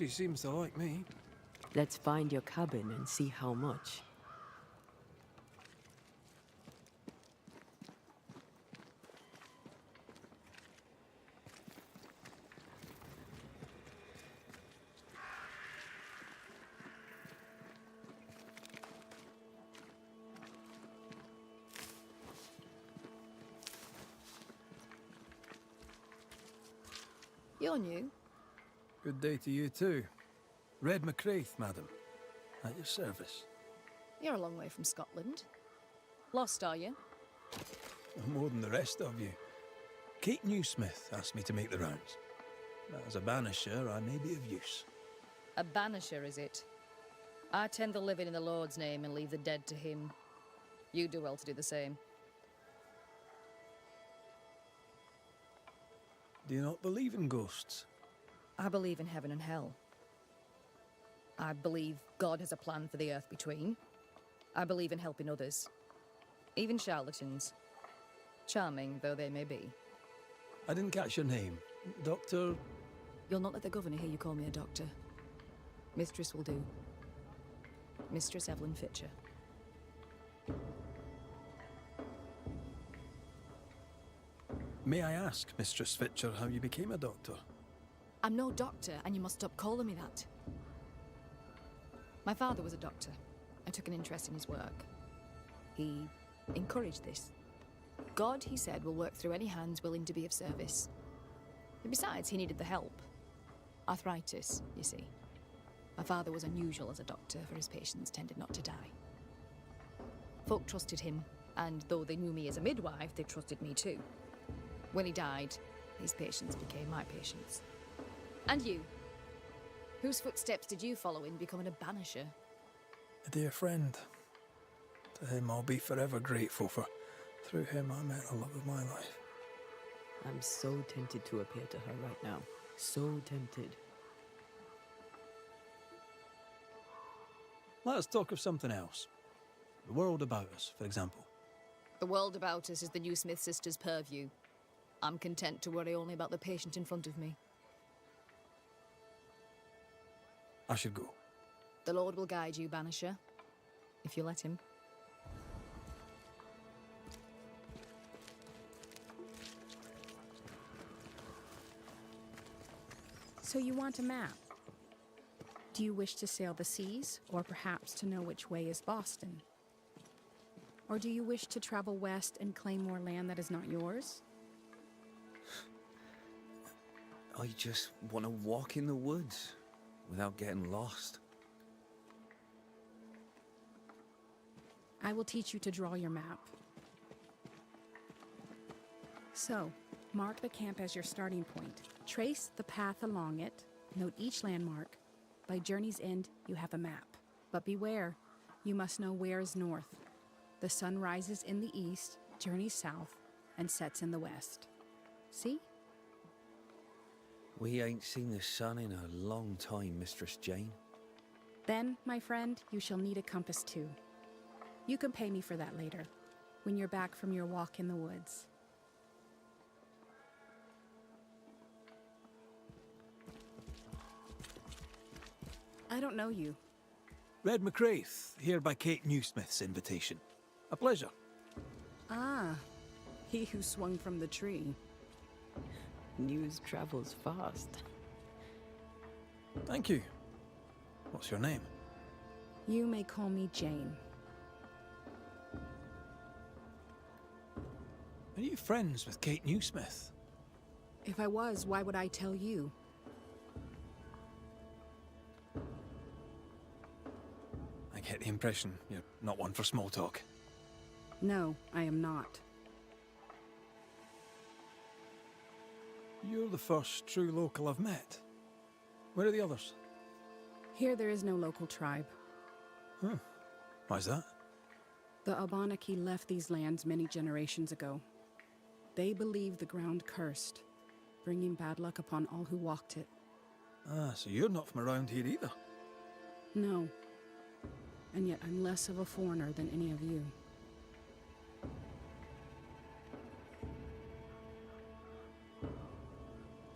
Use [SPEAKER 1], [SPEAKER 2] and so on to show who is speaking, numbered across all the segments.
[SPEAKER 1] She seems to like me.
[SPEAKER 2] Let's find your cabin and see how much.
[SPEAKER 3] You're new.
[SPEAKER 1] Good day to you too. Red McCraith, madam. At your service.
[SPEAKER 3] You're a long way from Scotland. Lost, are you?
[SPEAKER 1] More than the rest of you. Kate Newsmith asked me to make the rounds. As a banisher, I may be of use.
[SPEAKER 3] A banisher, is it? I tend the living in the Lord's name and leave the dead to him. You do well to do the same.
[SPEAKER 1] Do you not believe in ghosts?
[SPEAKER 3] I believe in heaven and hell. I believe God has a plan for the earth between. I believe in helping others. Even charlatans. Charming though they may be.
[SPEAKER 1] I didn't catch your name. Doctor...
[SPEAKER 3] You'll not let the governor hear you call me a doctor. Mistress will do. Mistress Evelyn Fitcher.
[SPEAKER 1] May I ask, Mistress Fitcher, how you became a doctor?
[SPEAKER 3] I'm no doctor, and you must stop calling me that. My father was a doctor. I took an interest in his work. He encouraged this. God, he said, will work through any hands willing to be of service. And besides, he needed the help. Arthritis, you see. My father was unusual as a doctor, for his patients tended not to die. Folk trusted him, and though they knew me as a midwife, they trusted me too. When he died, his patients became my patients. And you? Whose footsteps did you follow in becoming a banisher?
[SPEAKER 1] A dear friend. To him I'll be forever grateful, for through him I met the love of my life.
[SPEAKER 2] I'm so tempted to appear to her right now. So tempted.
[SPEAKER 1] Let us talk of something else. The world about us, for example.
[SPEAKER 3] The world about us is the new Smith sisters' purview. I'm content to worry only about the patient in front of me.
[SPEAKER 1] I should go.
[SPEAKER 3] The Lord will guide you, Banisher, if you let him.
[SPEAKER 4] So you want a map? Do you wish to sail the seas, or perhaps to know which way is Boston? Or do you wish to travel west and claim more land that is not yours?
[SPEAKER 5] I just want to walk in the woods without getting lost.
[SPEAKER 4] I will teach you to draw your map. So, mark the camp as your starting point. Trace the path along it, note each landmark. By journey's end, you have a map. But beware, you must know where is north. The sun rises in the east, journeys south, and sets in the west. See?
[SPEAKER 5] We ain't seen the sun in a long time, Mistress Jane.
[SPEAKER 4] Then, my friend, you shall need a compass too. You can pay me for that later, when you're back from your walk in the woods. I don't know you.
[SPEAKER 1] Red McCraith, here by Kate Newsmith's invitation. A pleasure.
[SPEAKER 4] Ah, he who swung from the tree.
[SPEAKER 2] News travels fast.
[SPEAKER 1] Thank you. What's your name?
[SPEAKER 4] You may call me Jane.
[SPEAKER 1] Are you friends with Kate Newsmith?
[SPEAKER 4] If I was, why would I tell you?
[SPEAKER 1] I get the impression you're not one for small talk.
[SPEAKER 4] No, I am not.
[SPEAKER 1] You're the first true local I've met. Where are the others?
[SPEAKER 4] Here there is no local tribe.
[SPEAKER 1] Huh. Why's that?
[SPEAKER 4] The Abenaki left these lands many generations ago. They believe the ground cursed, bringing bad luck upon all who walked it.
[SPEAKER 1] Ah, so you're not from around here either.
[SPEAKER 4] No. And yet I'm less of a foreigner than any of you.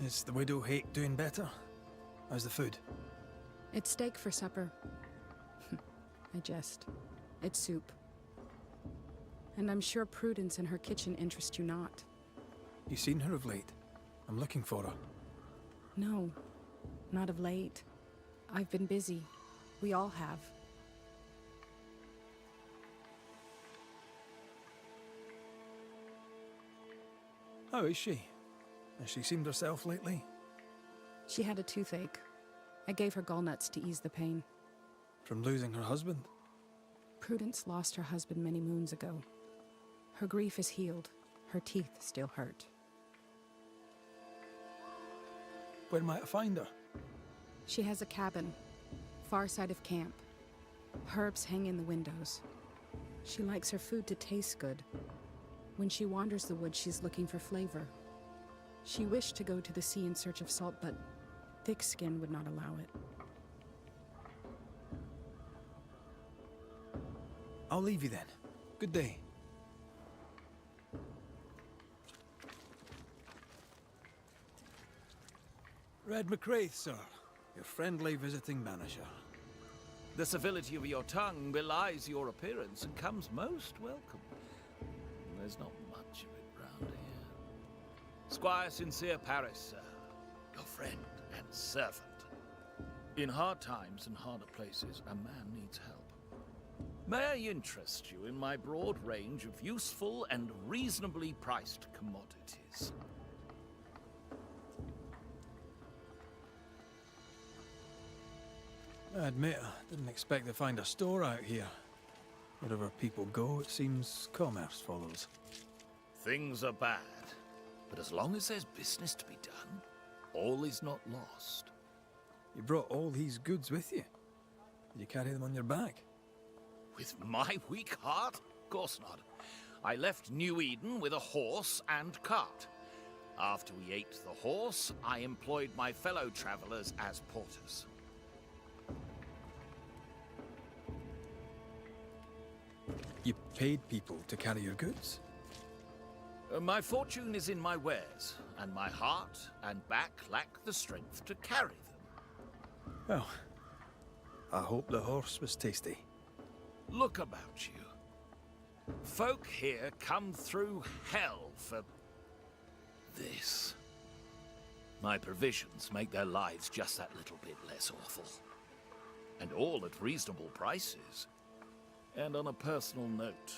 [SPEAKER 1] Is the widow Hake doing better? How's the food?
[SPEAKER 4] It's steak for supper. I jest. It's soup. And I'm sure Prudence and her kitchen interest you not.
[SPEAKER 1] You seen her of late? I'm looking for her.
[SPEAKER 4] No, not of late. I've been busy. We all have.
[SPEAKER 1] How is she? Has she seemed herself lately?
[SPEAKER 4] She had a toothache. I gave her gallnuts to ease the pain.
[SPEAKER 1] From losing her husband?
[SPEAKER 4] Prudence lost her husband many moons ago. Her grief is healed. Her teeth still hurt.
[SPEAKER 1] Where might I find her?
[SPEAKER 4] She has a cabin, far side of camp. Herbs hang in the windows. She likes her food to taste good. When she wanders the woods, she's looking for flavor. She wished to go to the sea in search of salt, but thick skin would not allow it.
[SPEAKER 1] I'll leave you then. Good day. Red McCraith, sir. Your friendly visiting banisher.
[SPEAKER 5] The civility of your tongue belies your appearance and comes most welcome. There's not much of it round here. Squire Sincere Paris, sir. Your friend and servant. In hard times and harder places, a man needs help. May I interest you in my broad range of useful and reasonably priced commodities?
[SPEAKER 1] I admit, I didn't expect to find a store out here. Wherever people go, it seems commerce follows.
[SPEAKER 5] Things are bad, but as long as there's business to be done, all is not lost.
[SPEAKER 1] You brought all these goods with you. Did you carry them on your back?
[SPEAKER 5] With my weak heart? Of course not. I left New Eden with a horse and cart. After we ate the horse, I employed my fellow travelers as porters.
[SPEAKER 1] You paid people to carry your goods?
[SPEAKER 5] My fortune is in my wares, and my heart and back lack the strength to carry them.
[SPEAKER 1] Well, I hope the horse was tasty.
[SPEAKER 5] Look about you. Folk here come through hell for this. My provisions make their lives just that little bit less awful. And all at reasonable prices. And on a personal note,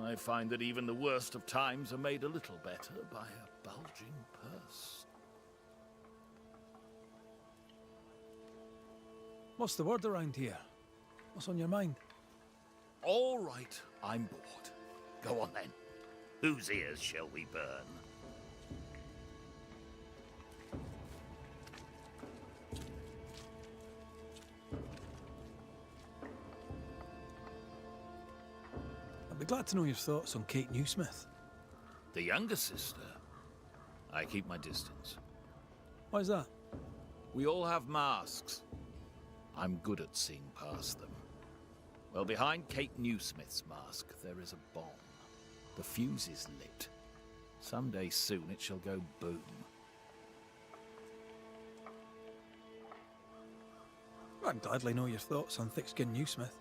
[SPEAKER 5] I find that even the worst of times are made a little better by a bulging purse.
[SPEAKER 1] What's the word around here? What's on your mind?
[SPEAKER 5] All right, I'm bored. Go on then. Whose ears shall we burn?
[SPEAKER 1] I'd be glad to know your thoughts on Kate Newsmith.
[SPEAKER 5] The younger sister. I keep my distance.
[SPEAKER 1] Why's that?
[SPEAKER 5] We all have masks. I'm good at seeing past them. Well, behind Kate Newsmith's mask, there is a bomb. The fuse is lit. Someday soon it shall go boom.
[SPEAKER 1] I'd gladly know your thoughts on thick-skinned Newsmith.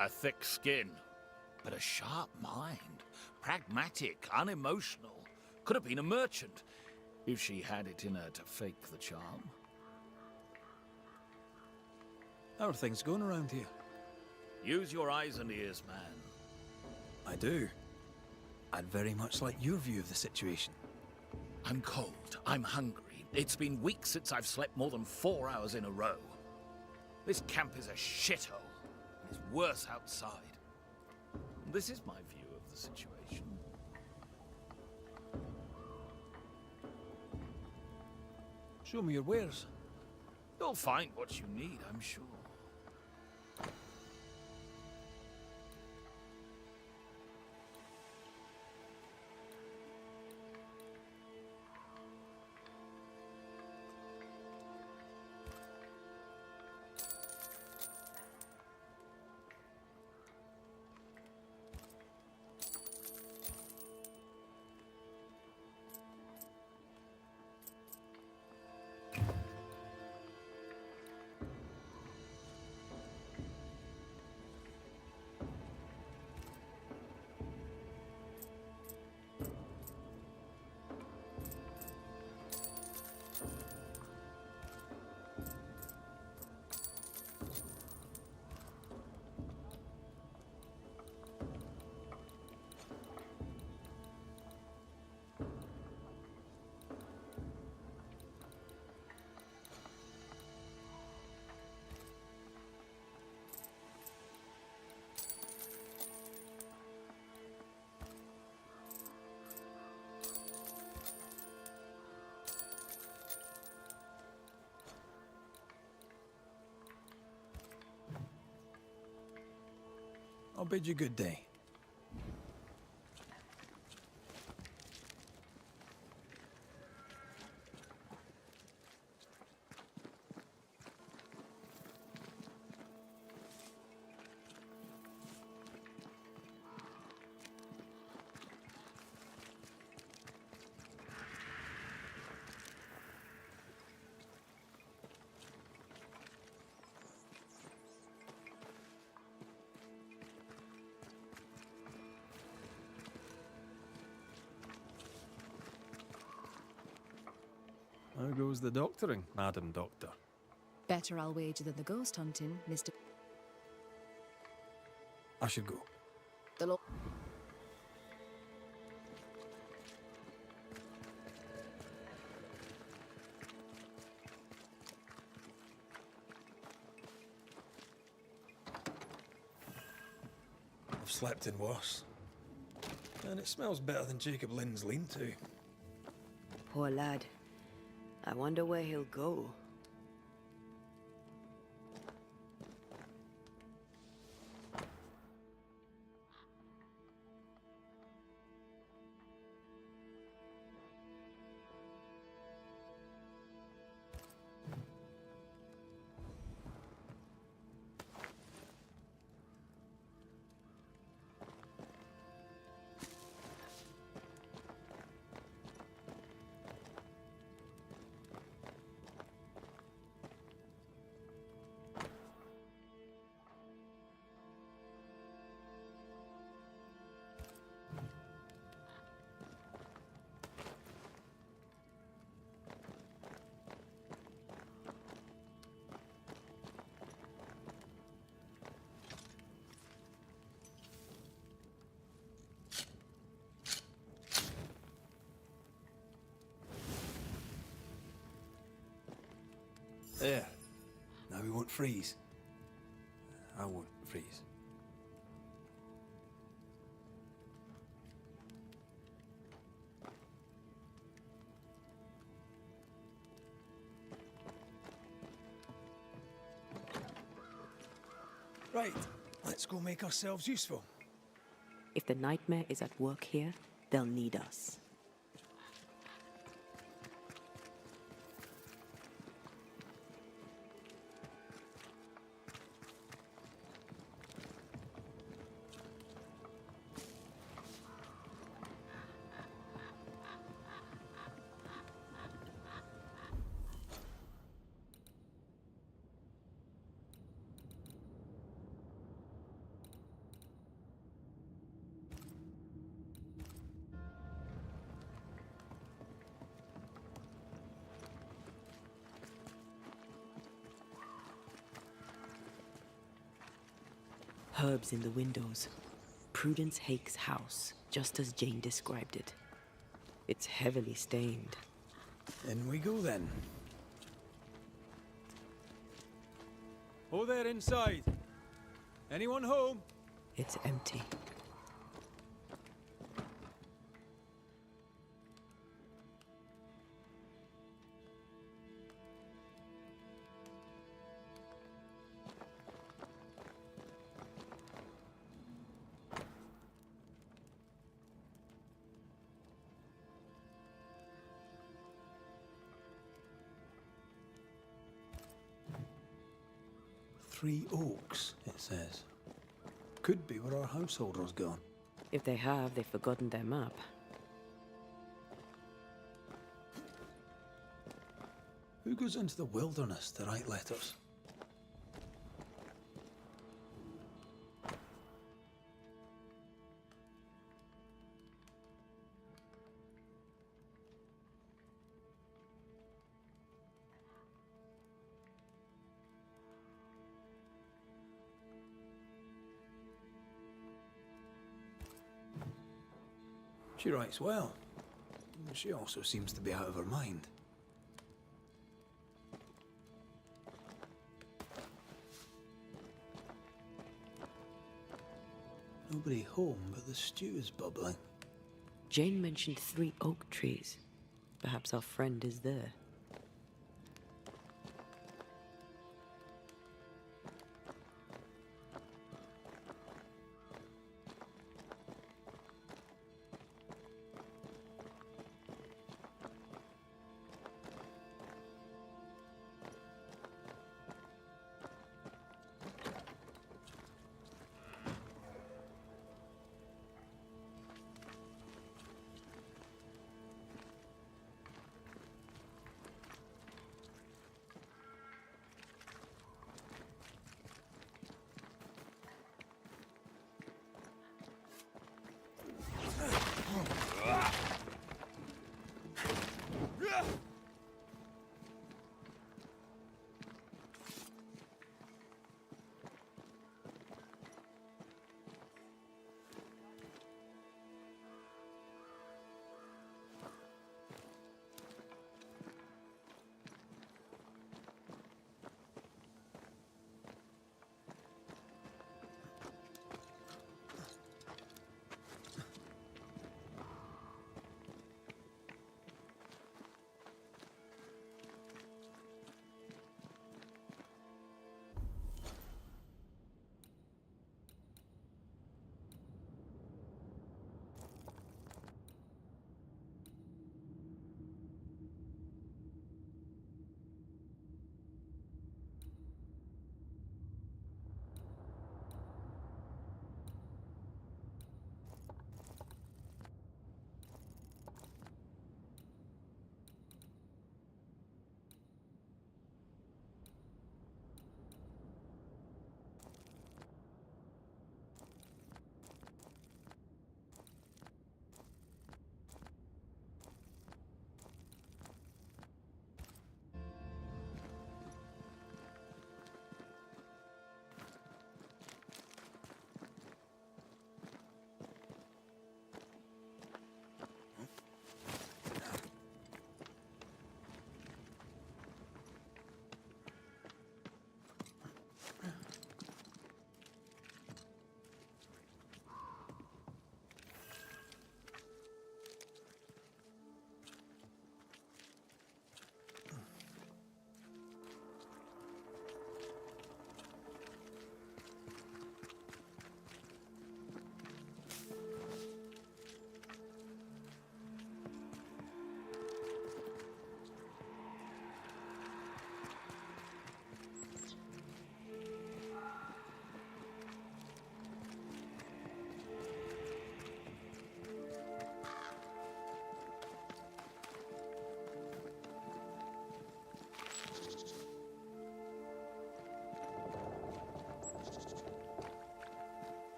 [SPEAKER 5] A thick skin, but a sharp mind. Pragmatic, unemotional. Could have been a merchant, if she had it in her to fake the charm.
[SPEAKER 1] How are things going around here?
[SPEAKER 5] Use your eyes and ears, man.
[SPEAKER 1] I do. I'd very much like your view of the situation.
[SPEAKER 5] I'm cold. I'm hungry. It's been weeks since I've slept more than 4 hours in a row. This camp is a shithole. And it's worse outside. This is my view of the situation.
[SPEAKER 1] Show me your wares.
[SPEAKER 5] You'll find what you need, I'm sure.
[SPEAKER 1] bid you good day. How goes the doctoring, Madam Doctor?
[SPEAKER 3] Better, I'll wager, than the ghost hunting, Mr.
[SPEAKER 1] I should go.
[SPEAKER 3] The Lord.
[SPEAKER 1] I've slept in worse. And it smells better than Jacob Lynn's lean-to.
[SPEAKER 2] Poor lad. I wonder where he'll go.
[SPEAKER 1] There. Now we won't freeze. I won't freeze. Right, let's go make ourselves useful.
[SPEAKER 2] If the nightmare is at work here, they'll need us. Herbs in the windows. Prudence Hake's house, just as Jane described it. It's heavily stained.
[SPEAKER 1] In we go then. Oh there inside. Anyone home?
[SPEAKER 2] It's empty.
[SPEAKER 1] Three Oaks, it says. Could be where our householder's gone.
[SPEAKER 2] If they have, they've forgotten their map.
[SPEAKER 1] Who goes into the wilderness to write letters? She writes well. She also seems to be out of her mind. Nobody home, but the stew is bubbling.
[SPEAKER 2] Jane mentioned 3 oak trees. Perhaps our friend is there.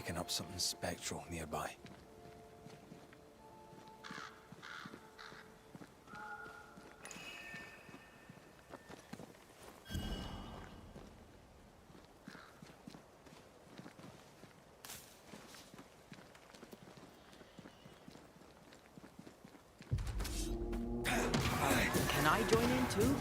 [SPEAKER 1] picking up something spectral nearby.
[SPEAKER 2] Can I join in too?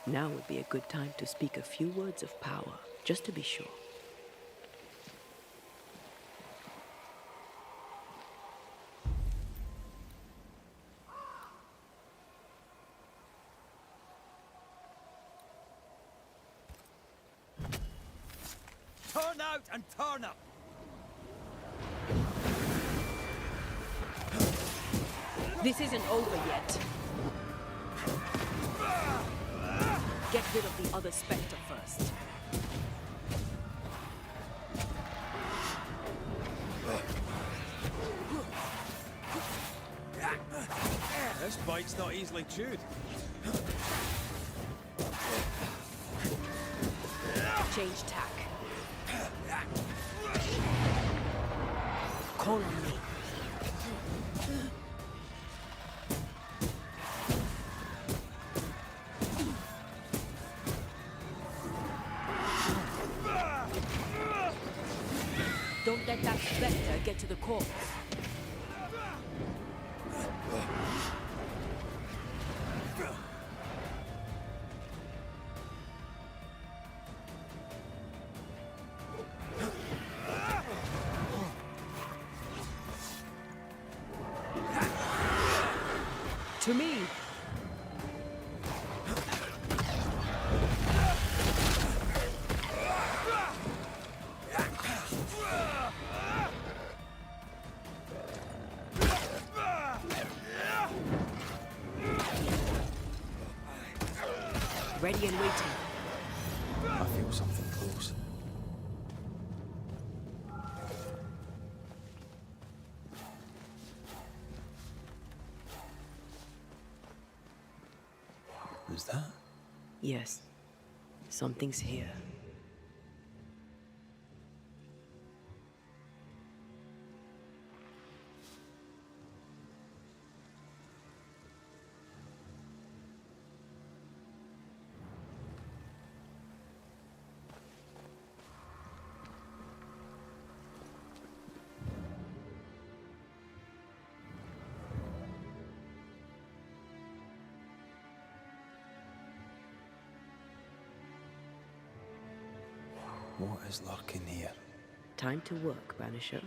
[SPEAKER 2] Now would be a good time to speak a few words of power, just to be sure.
[SPEAKER 5] Turn out and turn up!
[SPEAKER 2] This isn't over yet. Get rid of the other Spectre first.
[SPEAKER 1] This bite's not easily chewed.
[SPEAKER 2] Change tack. Call on me. Don't let that Spectre get to the corpse. To me. Ready and waiting.
[SPEAKER 1] I feel something close. Is that?
[SPEAKER 2] Yes. Something's here.
[SPEAKER 1] What is lurking here?
[SPEAKER 2] Time to work, Banisher.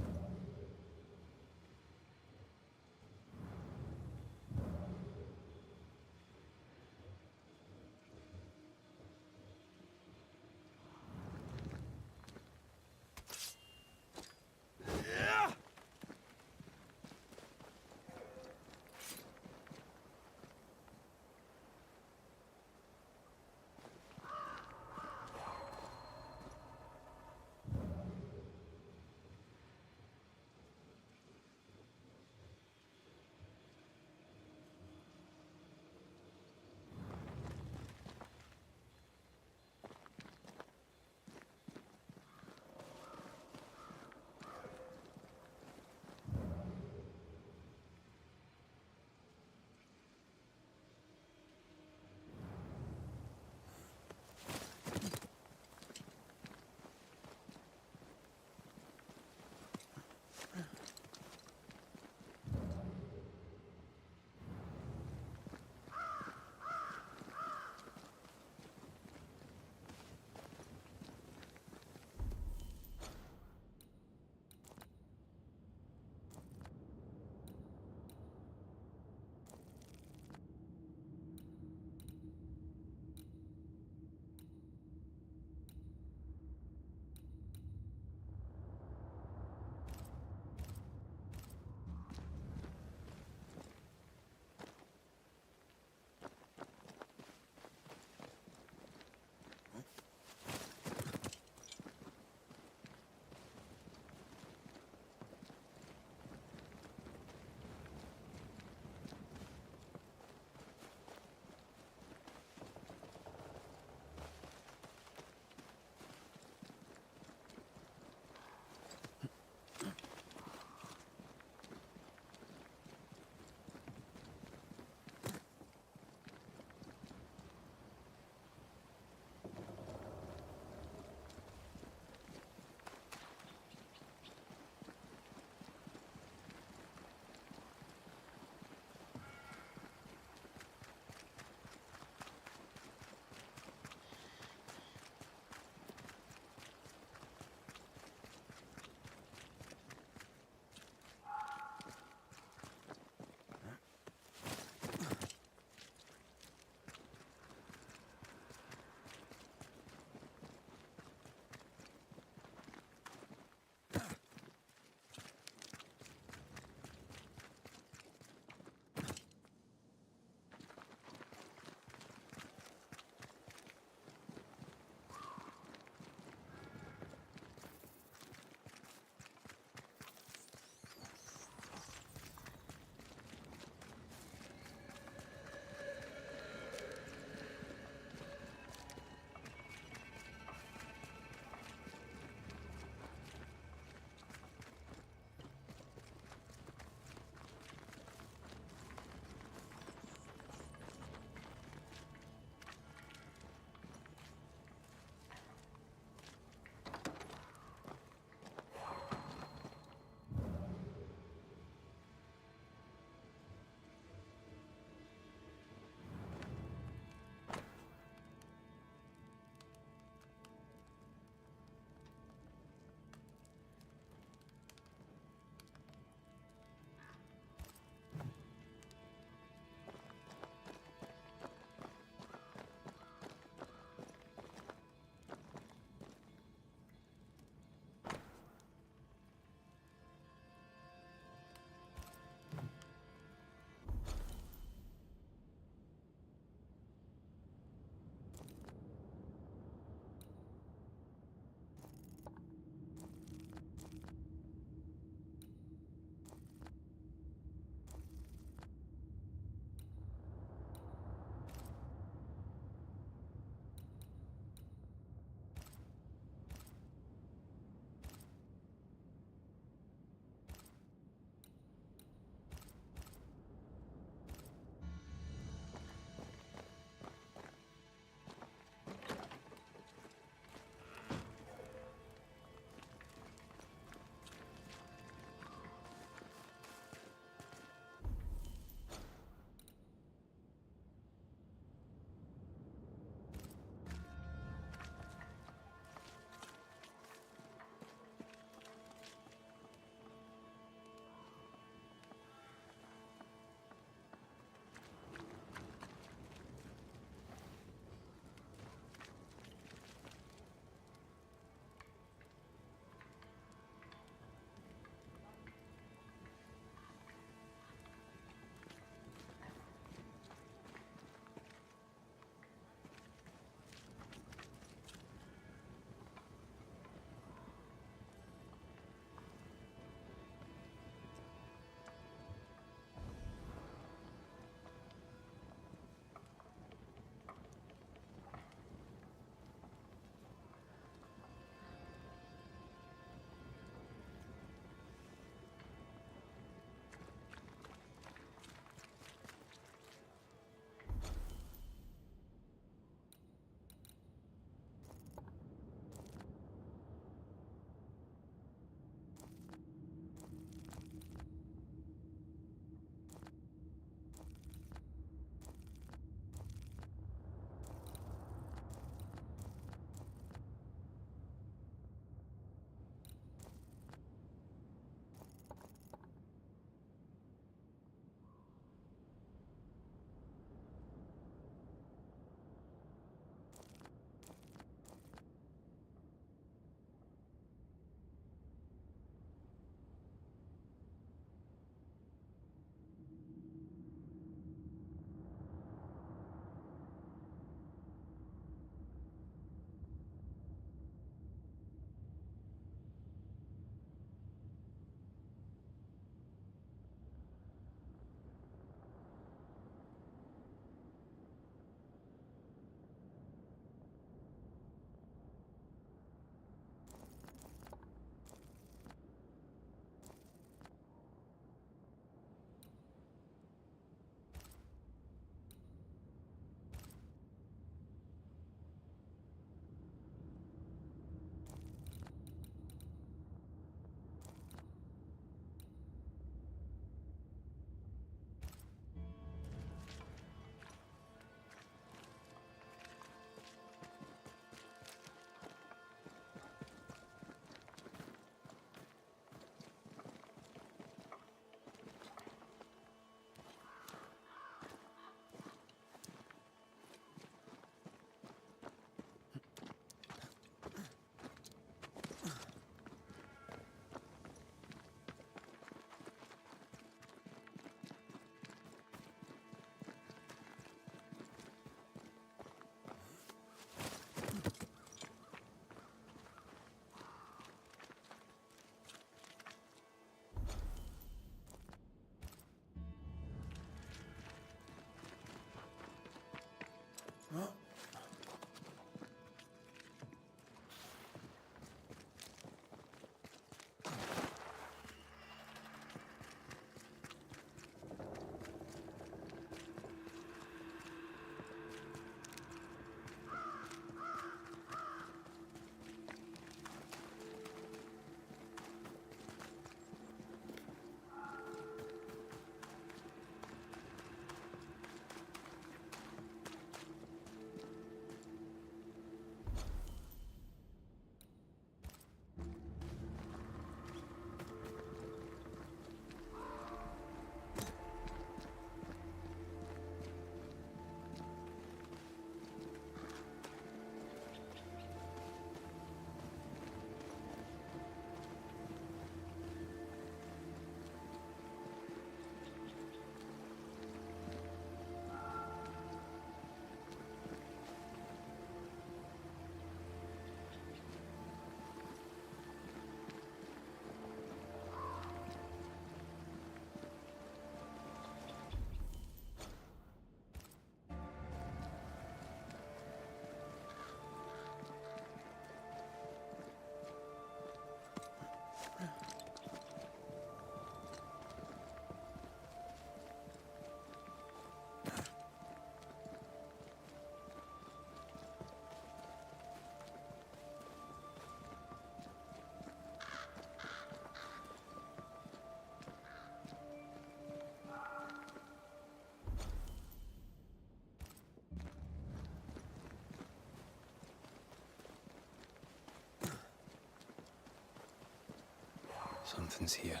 [SPEAKER 1] Something's here.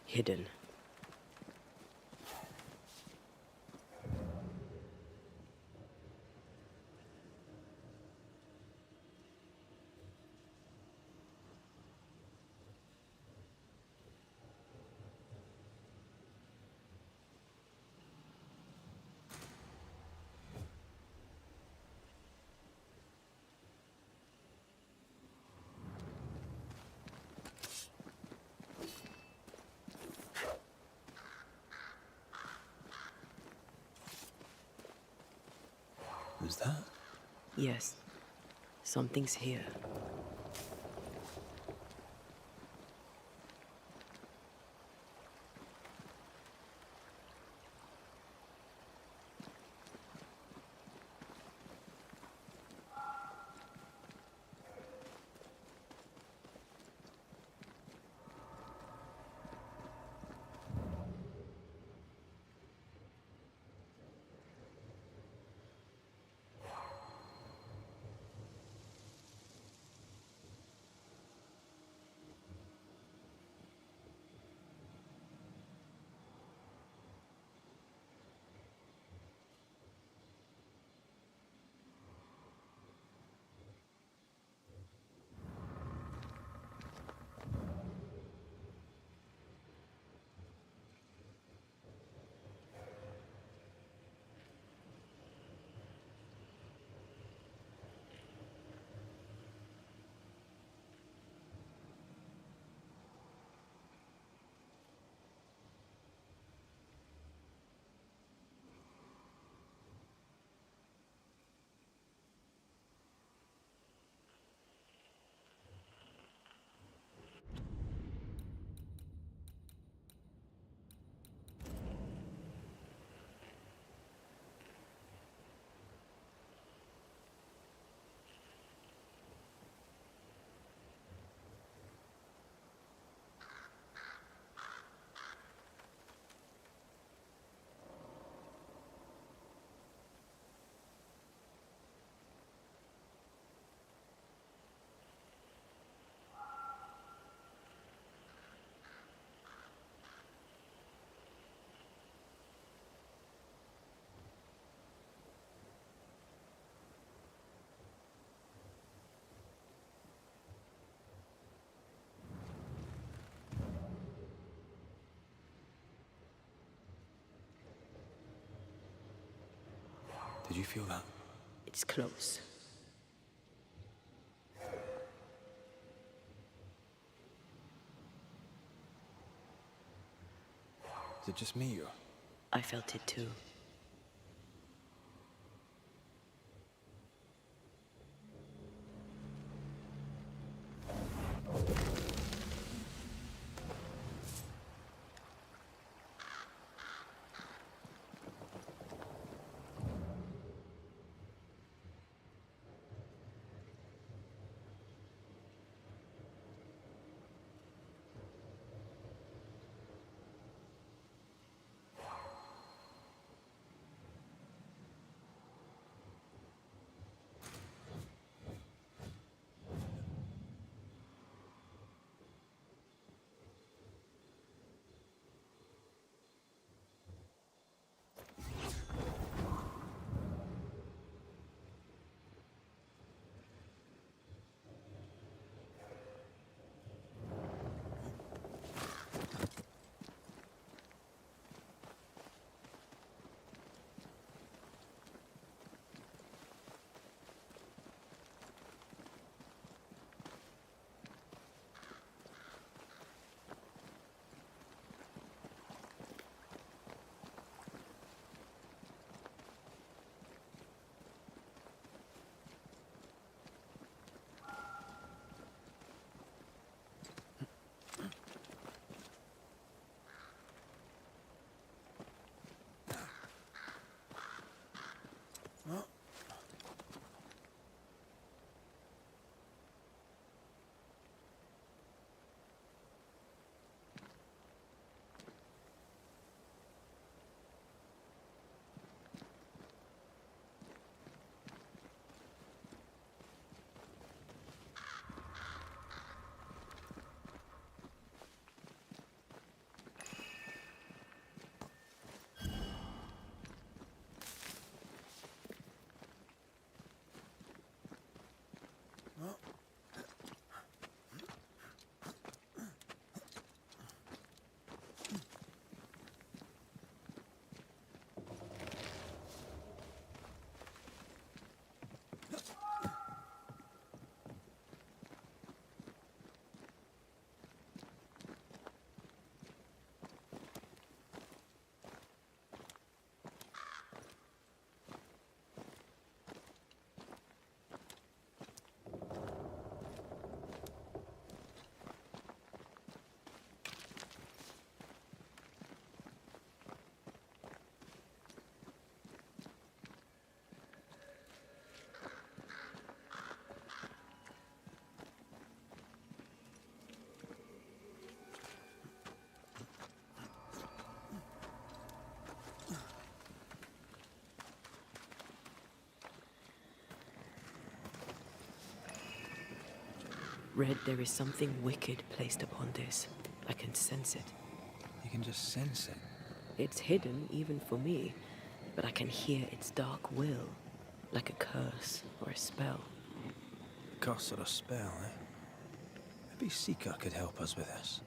[SPEAKER 2] Hidden.
[SPEAKER 1] Who's that?
[SPEAKER 2] Yes. Something's here.
[SPEAKER 1] Did you feel that?
[SPEAKER 2] It's close.
[SPEAKER 1] Is it just me or?
[SPEAKER 2] I felt it too. Red, there is something wicked placed upon this. I can sense it.
[SPEAKER 1] You can just sense it.
[SPEAKER 2] It's hidden, even for me, but I can hear its dark will, like a curse or a spell.
[SPEAKER 1] Curse or a spell, eh? Maybe Seeker could help us with this.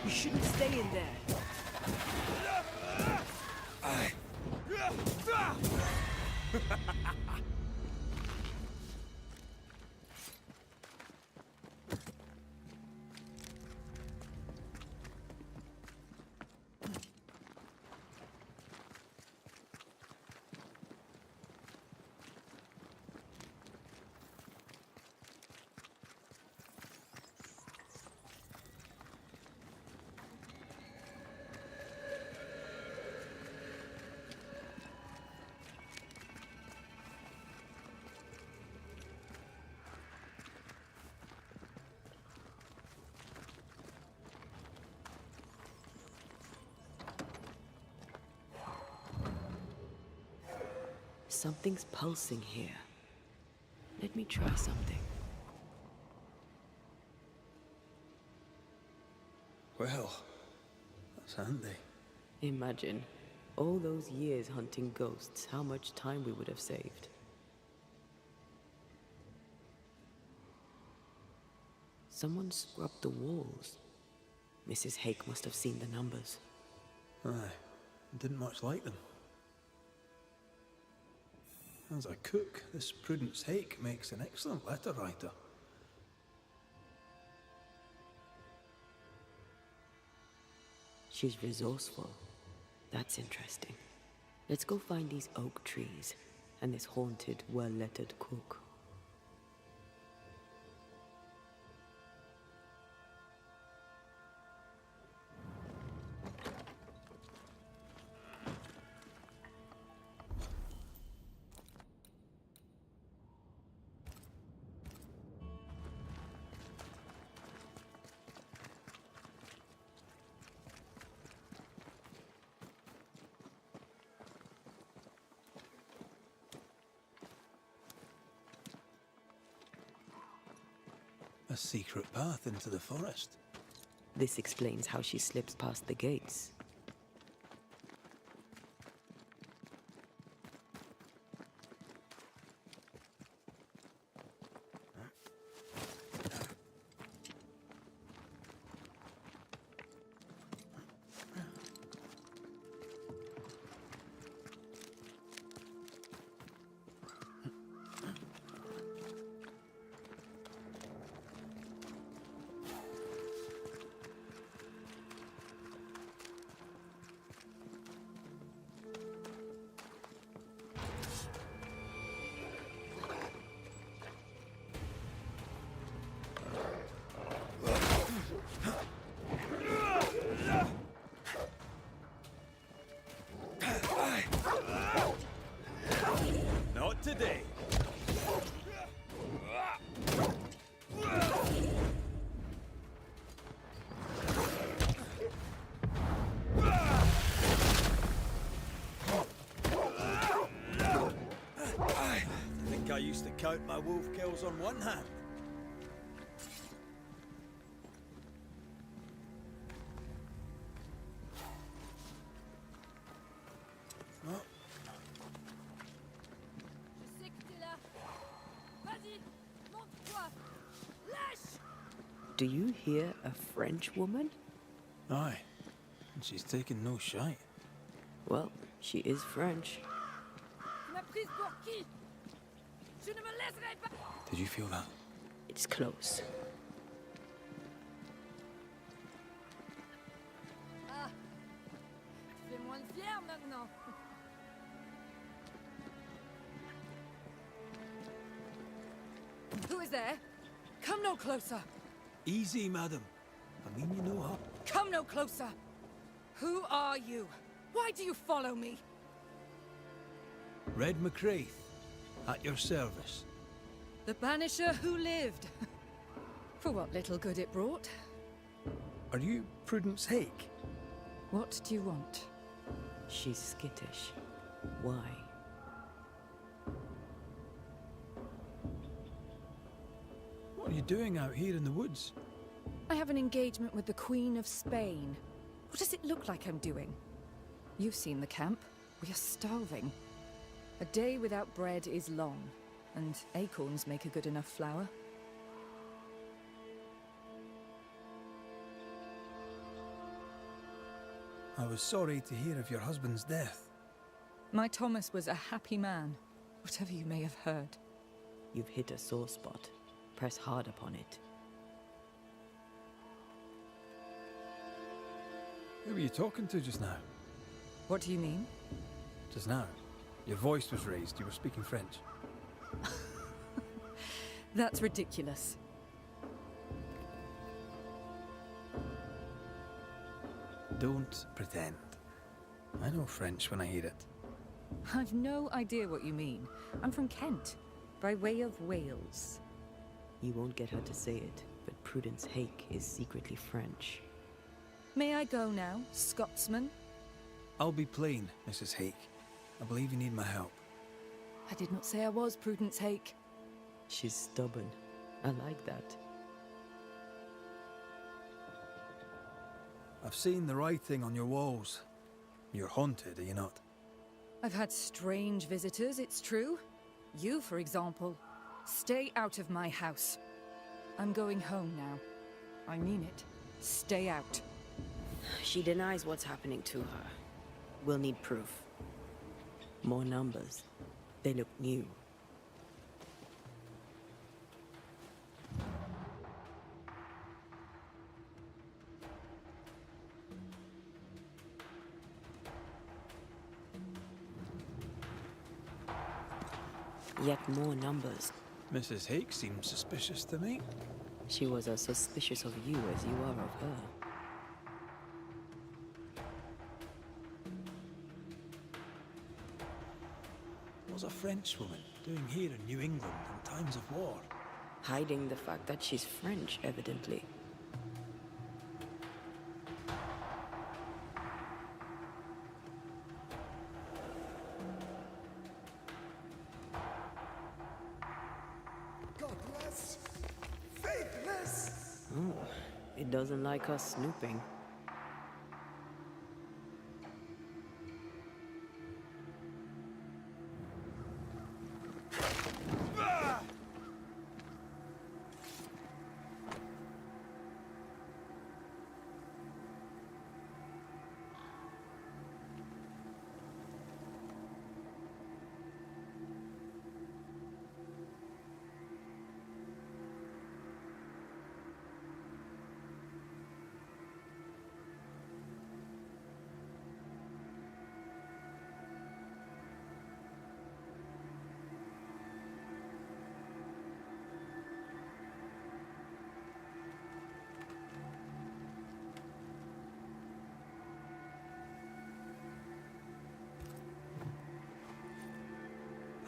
[SPEAKER 2] You shouldn't stay in there. Something's pulsing here. Let me try something.
[SPEAKER 1] Well, that's handy.
[SPEAKER 2] Imagine, all those years hunting ghosts, how much time we would have saved. Someone scrubbed the walls. Mrs. Hake must have seen the numbers.
[SPEAKER 1] Aye, didn't much like them. As a cook, this Prudence Hake makes an excellent letter writer.
[SPEAKER 2] She's resourceful. That's interesting. Let's go find these oak trees and this haunted, well-lettered cook.
[SPEAKER 1] A secret path into the forest.
[SPEAKER 2] This explains how she slips past the gates.
[SPEAKER 1] used to count my wolf kills on one hand. Oh,
[SPEAKER 3] Je sais que t'es là. Vas-y, montre-toi. Lâche!
[SPEAKER 2] Do you hear a French woman?
[SPEAKER 1] aye. And she's taking no shite.
[SPEAKER 2] Well, she is French.
[SPEAKER 3] Tu m'as prise pour qui? Je ne me laisserai pas.
[SPEAKER 1] Did you feel that?
[SPEAKER 2] It's close.
[SPEAKER 3] Ah, tu fais moins le fier maintenant. Who is there? Come no closer.
[SPEAKER 1] Easy, madam. I mean you no harm.
[SPEAKER 3] Come no closer. Who are you? Why do you follow me?
[SPEAKER 1] Red McCraith, at your service.
[SPEAKER 3] The Banisher who lived. For what little good it brought.
[SPEAKER 1] Are you Prudence Hake?
[SPEAKER 3] What do you want?
[SPEAKER 2] She's skittish. Why?
[SPEAKER 1] What are you doing out here in the woods?
[SPEAKER 3] I have an engagement with the Queen of Spain. What does it look like I'm doing? You've seen the camp. We are starving. A day without bread is long, and acorns make a good enough flour.
[SPEAKER 1] I was sorry to hear of your husband's death.
[SPEAKER 3] My Thomas was a happy man, whatever you may have heard.
[SPEAKER 2] You've hit a sore spot. Press hard upon it.
[SPEAKER 1] Who were you talking to just now?
[SPEAKER 3] What do you mean?
[SPEAKER 1] Just now. Your voice was raised. You were speaking French.
[SPEAKER 3] That's ridiculous.
[SPEAKER 1] Don't pretend. I know French when I hear it.
[SPEAKER 3] I've no idea what you mean. I'm from Kent, by way of Wales.
[SPEAKER 2] You won't get her to say it, but Prudence Hake is secretly French.
[SPEAKER 3] May I go now, Scotsman?
[SPEAKER 1] I'll be plain, Mrs. Hake. I believe you need my help.
[SPEAKER 3] I did not say I was Prudence Hake.
[SPEAKER 2] She's stubborn. I like that.
[SPEAKER 1] I've seen the writing on your walls. You're haunted, are you not?
[SPEAKER 3] I've had strange visitors, it's true. You, for example. Stay out of my house. I'm going home now. I mean it. Stay out.
[SPEAKER 2] She denies what's happening to her. We'll need proof. More numbers. They look new. Yet more numbers.
[SPEAKER 1] Mrs. Hake seems suspicious to me.
[SPEAKER 2] She was as suspicious of you as you are of her.
[SPEAKER 1] What's a French woman doing here in New England in times of war?
[SPEAKER 2] Hiding the fact that she's French, evidently.
[SPEAKER 6] Godless, faithless.
[SPEAKER 2] Oh, it doesn't like us snooping.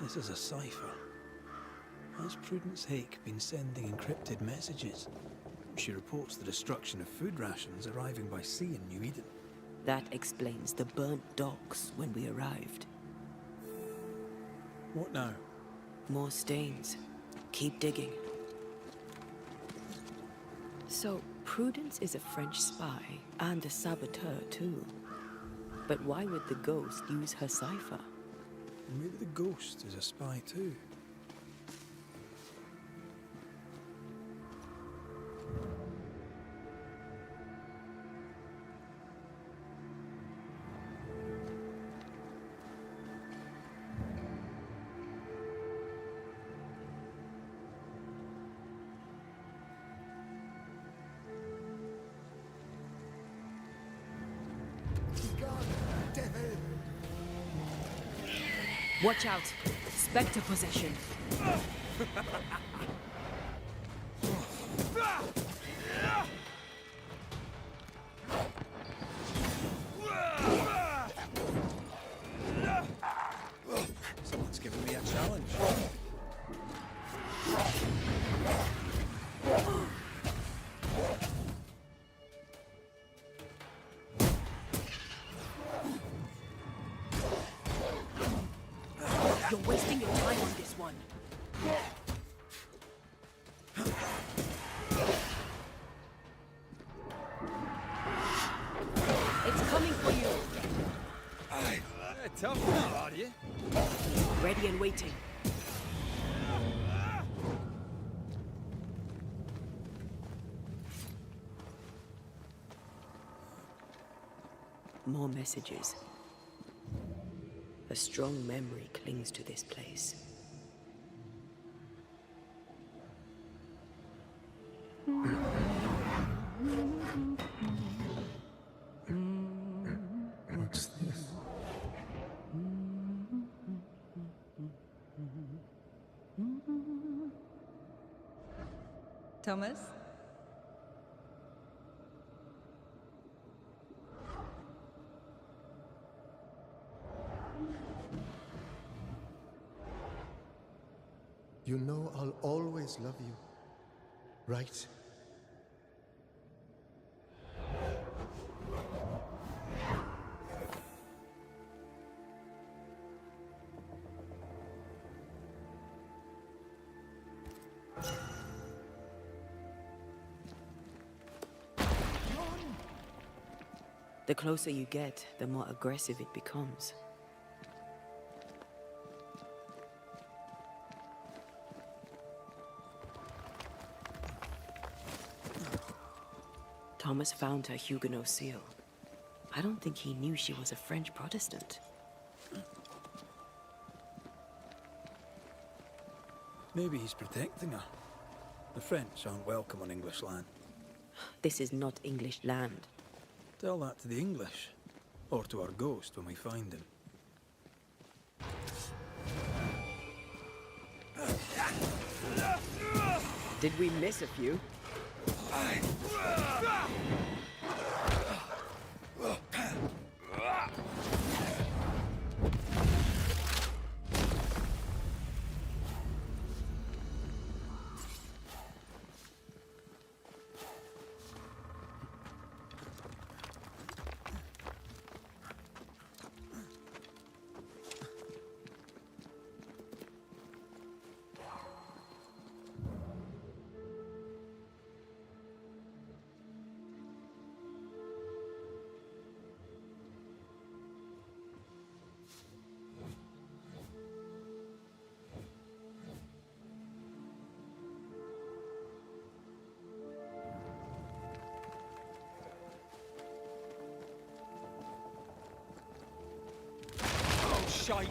[SPEAKER 1] This is a cipher. Has Prudence Hake been sending encrypted messages? She reports the destruction of food rations arriving by sea in New Eden.
[SPEAKER 2] That explains the burnt docks when we arrived.
[SPEAKER 1] What now?
[SPEAKER 2] More stains. Keep digging. So, Prudence is a French spy and a saboteur too. But why would the ghost use her cipher?
[SPEAKER 1] Maybe the ghost is a spy too.
[SPEAKER 6] Watch out! Spectre possession.
[SPEAKER 1] Someone's giving me a challenge.
[SPEAKER 6] You're wasting your time on this one. It's coming for you.
[SPEAKER 5] Tough now, are you?
[SPEAKER 6] Ready and waiting.
[SPEAKER 2] More messages. A strong memory clings to this place.
[SPEAKER 1] What's this?
[SPEAKER 7] Thomas?
[SPEAKER 8] You know I'll always love you, right?
[SPEAKER 2] The closer you get, the more aggressive it becomes. Thomas found her Huguenot seal. I don't think he knew she was a French Protestant.
[SPEAKER 1] Maybe he's protecting her. The French aren't welcome on English land.
[SPEAKER 2] This is not English land.
[SPEAKER 1] Tell that to the English. Or to our ghost when we find him.
[SPEAKER 2] Did we miss a few?
[SPEAKER 5] Shite!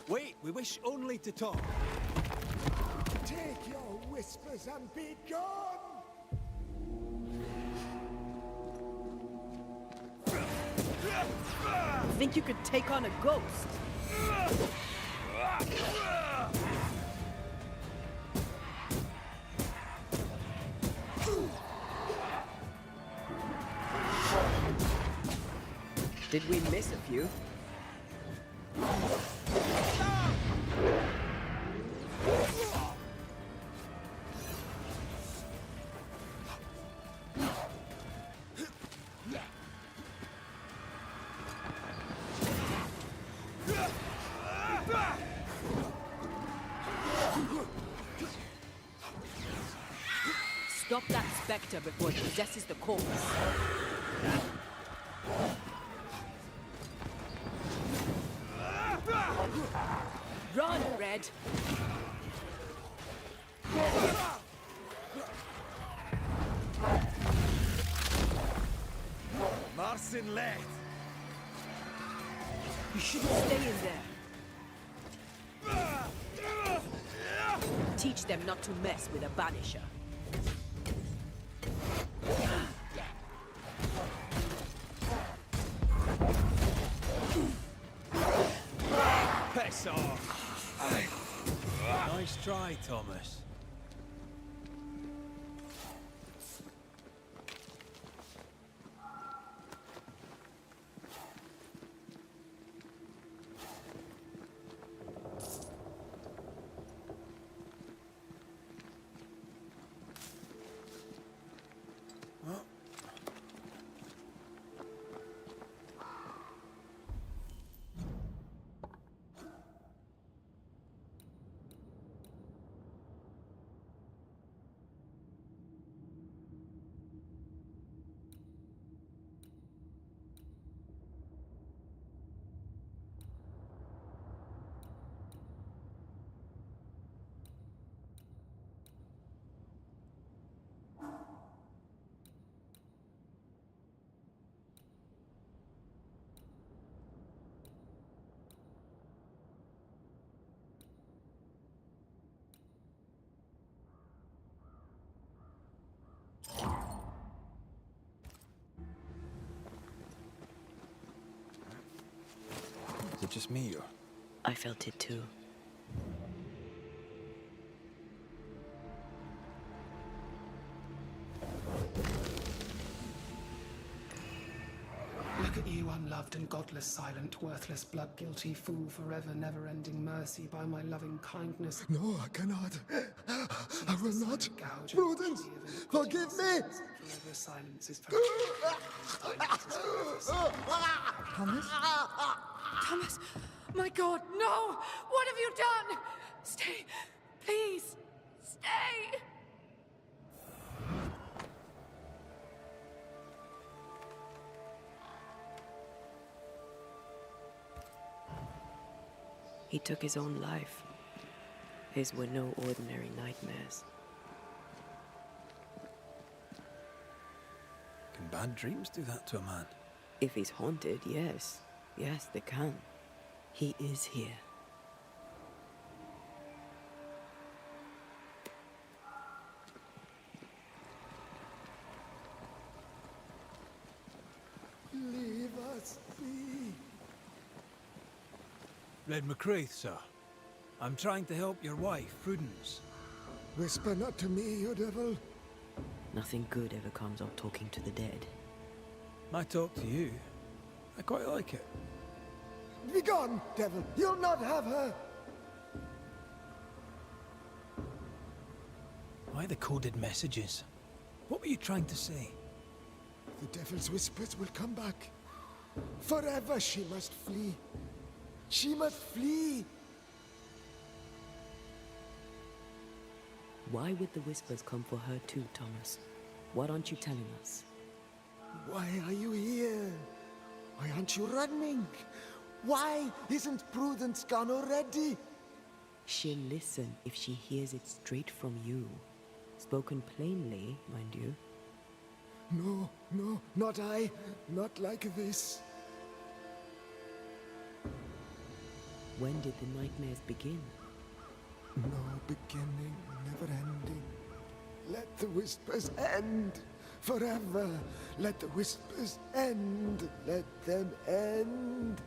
[SPEAKER 1] Wait, we wish only to talk.
[SPEAKER 8] Take your whispers and be gone!
[SPEAKER 6] Think you could take on a ghost?
[SPEAKER 2] Did we miss a few?
[SPEAKER 6] Stop that spectre before it possesses the corpse. Run, Red!
[SPEAKER 5] Marcin led.
[SPEAKER 6] You shouldn't stay in there. Teach them not to mess with a Banisher.
[SPEAKER 5] Piss off.
[SPEAKER 1] Nice try, Thomas. Is it just me, or?
[SPEAKER 2] I felt it too.
[SPEAKER 7] Look at you, unloved and godless, silent, worthless, blood-guilty fool, forever never-ending mercy by my loving kindness.
[SPEAKER 8] No, I cannot. I will not. Prudence, forgive me.
[SPEAKER 7] Forever silence is forever. Silence is forever.
[SPEAKER 4] Thomas? Thomas! My God, no! What have you done? Stay, please! Stay!
[SPEAKER 2] He took his own life. His were no ordinary nightmares.
[SPEAKER 1] Can bad dreams do that to a man?
[SPEAKER 2] If he's haunted, yes. Yes, they can. He is here.
[SPEAKER 8] Leave us be.
[SPEAKER 1] Red McCraith, sir. I'm trying to help your wife, Prudence.
[SPEAKER 8] Whisper not to me, you devil.
[SPEAKER 2] Nothing good ever comes of talking to the dead.
[SPEAKER 1] I talk to you. I quite like it.
[SPEAKER 8] Begone, devil. You'll not have her.
[SPEAKER 1] Why the coded messages? What were you trying to say?
[SPEAKER 8] The devil's whispers will come back. Forever she must flee. She must flee.
[SPEAKER 2] Why would the whispers come for her too, Thomas? What aren't you telling us?
[SPEAKER 8] Why are you here? Why aren't you running? Why isn't Prudence gone already?
[SPEAKER 2] She'll listen if she hears it straight from you. Spoken plainly, mind you.
[SPEAKER 8] No, no, not I. Not like this.
[SPEAKER 2] When did the nightmares begin?
[SPEAKER 8] No beginning, never ending. Let the whispers end. Forever. Let the whispers end. Let them end.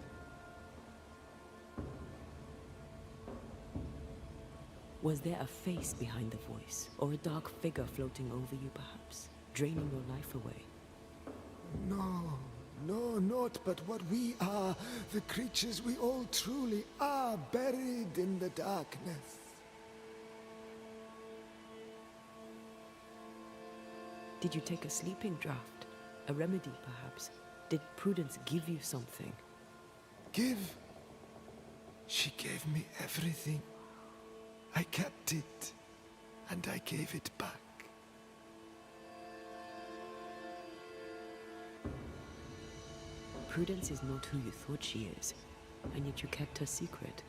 [SPEAKER 2] Was there a face behind the voice? Or a dark figure floating over you, perhaps? Draining your life away?
[SPEAKER 8] No, no, not but what we are. The creatures we all truly are, buried in the darkness.
[SPEAKER 2] Did you take a sleeping draught? A remedy, perhaps? Did Prudence give you something?
[SPEAKER 8] Give? She gave me everything. I kept it, and I gave it back.
[SPEAKER 2] Prudence is not who you thought she is, and yet you kept her secret.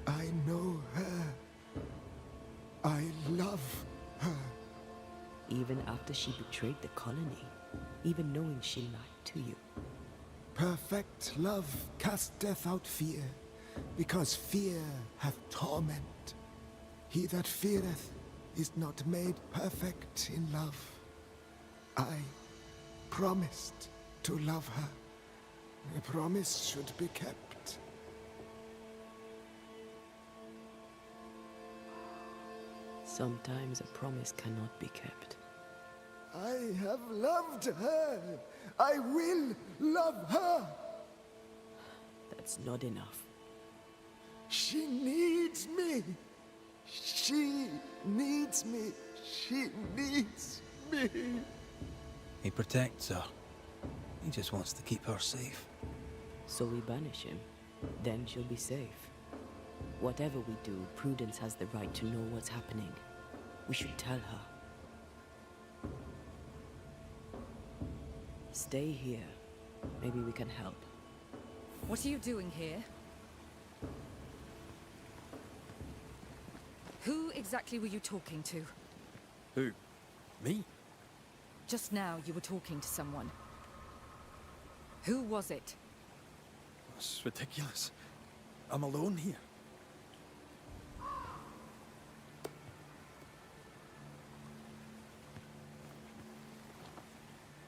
[SPEAKER 8] I know her. I love her.
[SPEAKER 2] Even after she betrayed the colony, even knowing she lied to you.
[SPEAKER 8] Perfect love casteth out fear, because fear hath torment. He that feareth is not made perfect in love. I promised to love her. A promise should be kept.
[SPEAKER 2] Sometimes a promise cannot be kept.
[SPEAKER 8] I have loved her. I will love her.
[SPEAKER 2] That's not enough.
[SPEAKER 8] She needs me. She needs me. She needs me.
[SPEAKER 1] He protects her. He just wants to keep her safe.
[SPEAKER 2] So we banish him. Then she'll be safe. Whatever we do, Prudence has the right to know what's happening. We should tell her. Stay here. Maybe we can help.
[SPEAKER 3] What are you doing here? Who exactly were you talking to?
[SPEAKER 1] Who? Me?
[SPEAKER 3] Just now you were talking to someone. Who was it?
[SPEAKER 1] It's ridiculous. I'm alone here.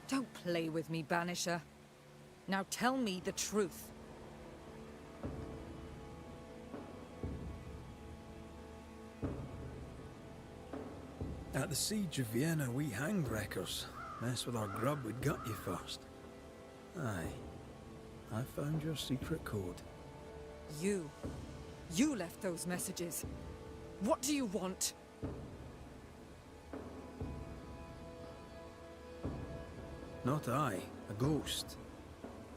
[SPEAKER 3] Don't play with me, Banisher. Now tell me the truth.
[SPEAKER 1] At the siege of Vienna, we hanged wreckers. Mess with our grub, we'd gut you first. Aye. I found your secret code.
[SPEAKER 3] You left those messages. What do you want?
[SPEAKER 1] Not I, a ghost.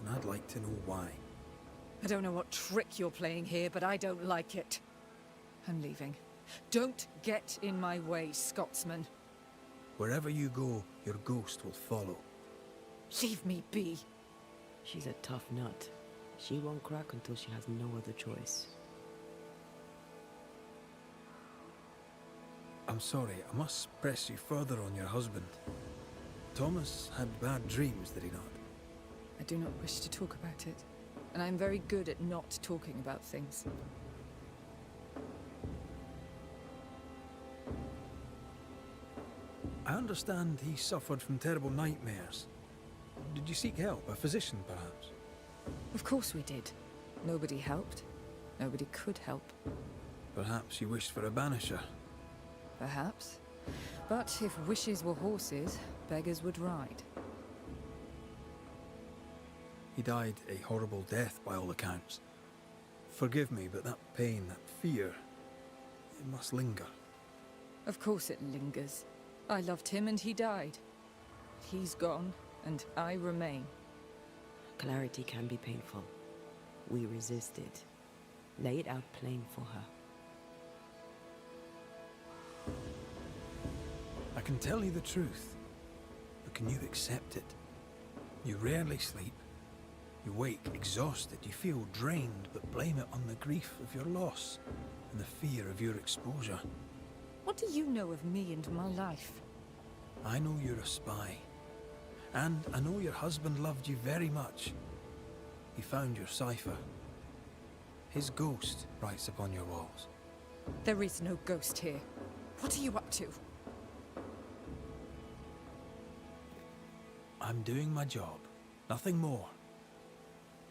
[SPEAKER 1] And I'd like to know why.
[SPEAKER 3] I don't know what trick you're playing here, but I don't like it. I'm leaving. Don't get in my way, Scotsman.
[SPEAKER 1] Wherever you go, your ghost will follow.
[SPEAKER 3] Leave me be.
[SPEAKER 2] She's a tough nut. She won't crack until she has no other choice.
[SPEAKER 1] I'm sorry, I must press you further on your husband. Thomas had bad dreams, did he not?
[SPEAKER 3] I do not wish to talk about it. And I'm very good at not talking about things.
[SPEAKER 1] I understand he suffered from terrible nightmares. Did you seek help? A physician, perhaps?
[SPEAKER 3] Of course we did. Nobody helped. Nobody could help.
[SPEAKER 1] Perhaps you wished for a banisher.
[SPEAKER 3] Perhaps. But if wishes were horses, beggars would ride.
[SPEAKER 1] He died a horrible death by all accounts. Forgive me, but that pain, that fear, it must linger.
[SPEAKER 3] Of course it lingers. I loved him and he died. He's gone, and I remain.
[SPEAKER 2] Clarity can be painful. We resisted. Lay it out plain for her.
[SPEAKER 1] I can tell you the truth, but can you accept it? You rarely sleep. You wake exhausted, you feel drained, but blame it on the grief of your loss and the fear of your exposure.
[SPEAKER 3] What do you know of me and my life?
[SPEAKER 1] I know you're a spy. And I know your husband loved you very much. He found your cipher. His ghost writes upon your walls.
[SPEAKER 3] There is no ghost here. What are you up to?
[SPEAKER 1] I'm doing my job. Nothing more.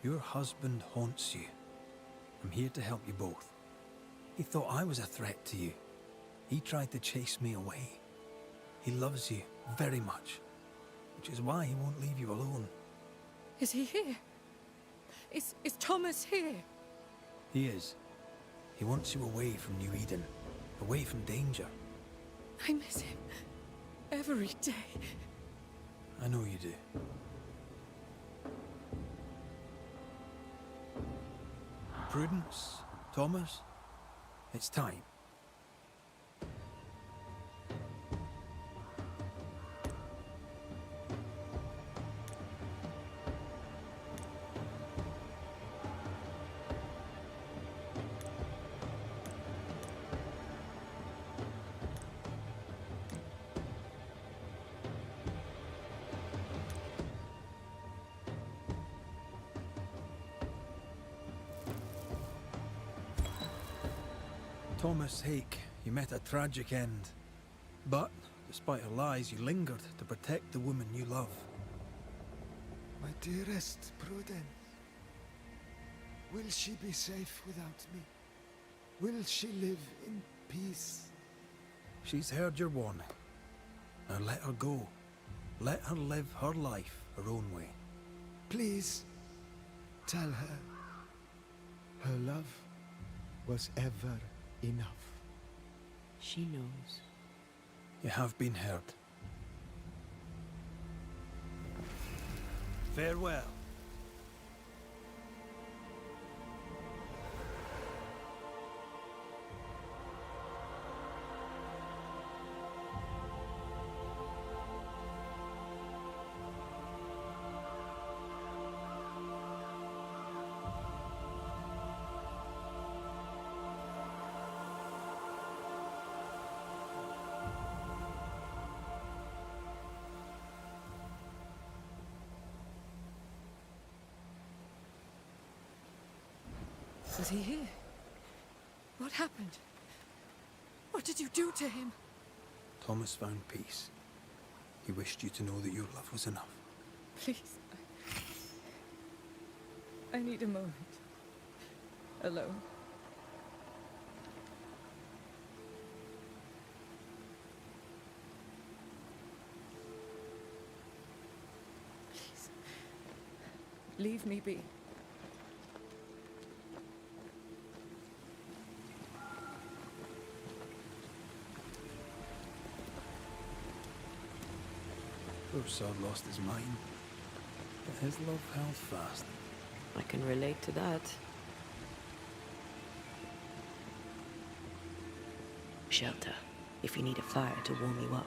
[SPEAKER 1] Your husband haunts you. I'm here to help you both. He thought I was a threat to you. He tried to chase me away. He loves you very much, which is why he won't leave you alone.
[SPEAKER 3] Is he here? Is Thomas here?
[SPEAKER 1] He is. He wants you away from New Eden, away from danger.
[SPEAKER 3] I miss him every day.
[SPEAKER 1] I know you do. Prudence, Thomas, it's time. Thomas Hake, you met a tragic end. But, despite her lies, you lingered to protect the woman you love.
[SPEAKER 8] My dearest Prudence, will she be safe without me? Will she live in peace?
[SPEAKER 1] She's heard your warning. Now let her go. Let her live her life her own way.
[SPEAKER 8] Please, tell her. Her love was ever enough.
[SPEAKER 2] She knows.
[SPEAKER 1] You have been heard. Farewell.
[SPEAKER 3] Was he here? What happened? What did you do to him?
[SPEAKER 1] Thomas found peace. He wished you to know that your love was enough.
[SPEAKER 3] Please. I need a moment. Alone. Please. Leave me be.
[SPEAKER 1] Poor sod lost his mind, but his love held fast.
[SPEAKER 2] I can relate to that. Shelter, if you need a fire to warm you up.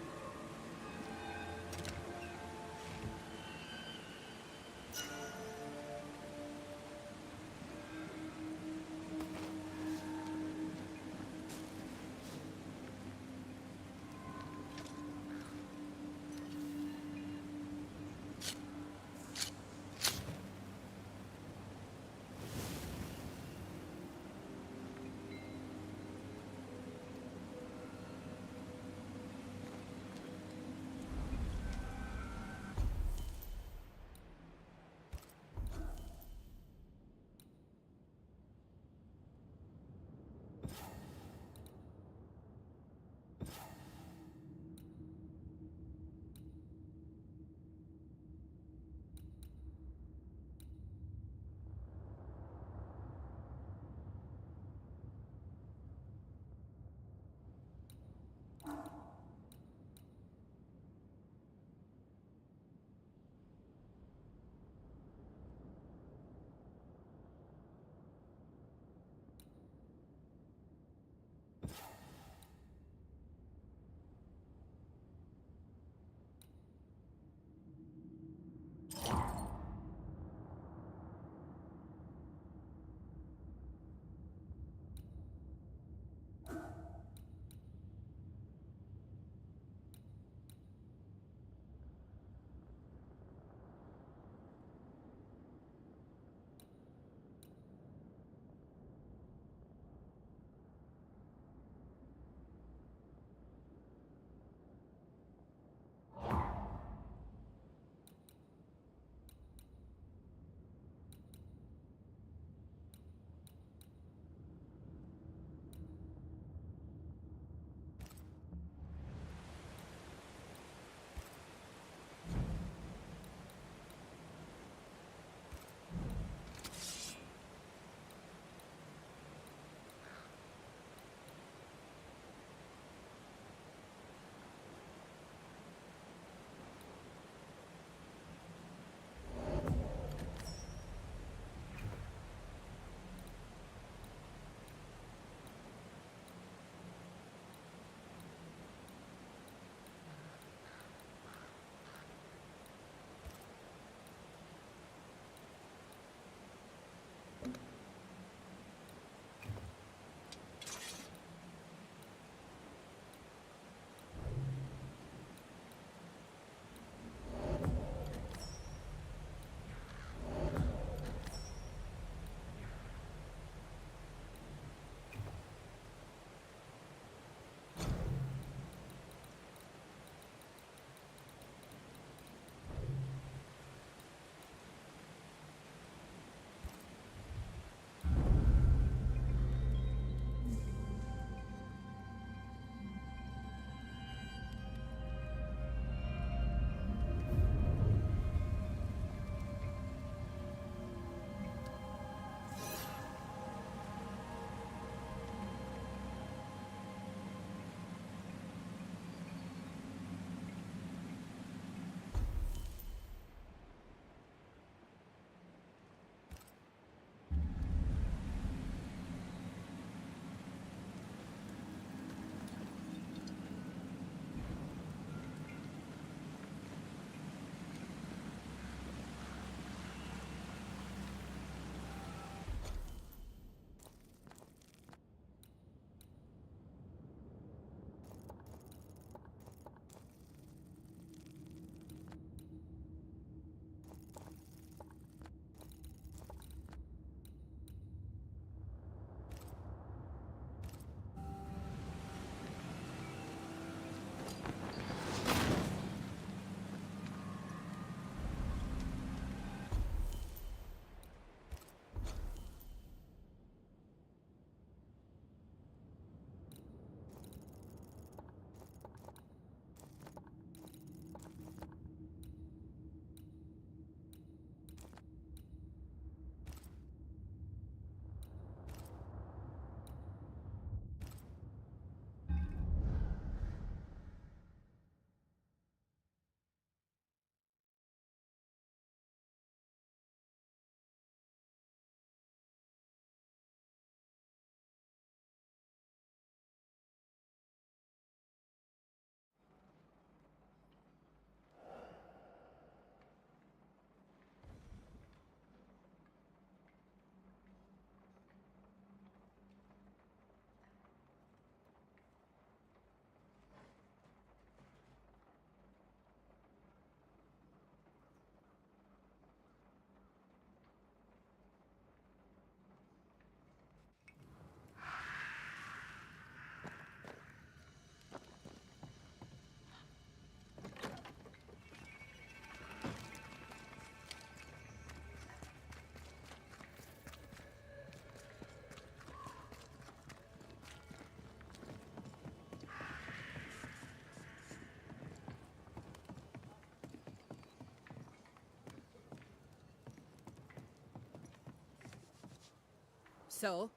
[SPEAKER 6] So?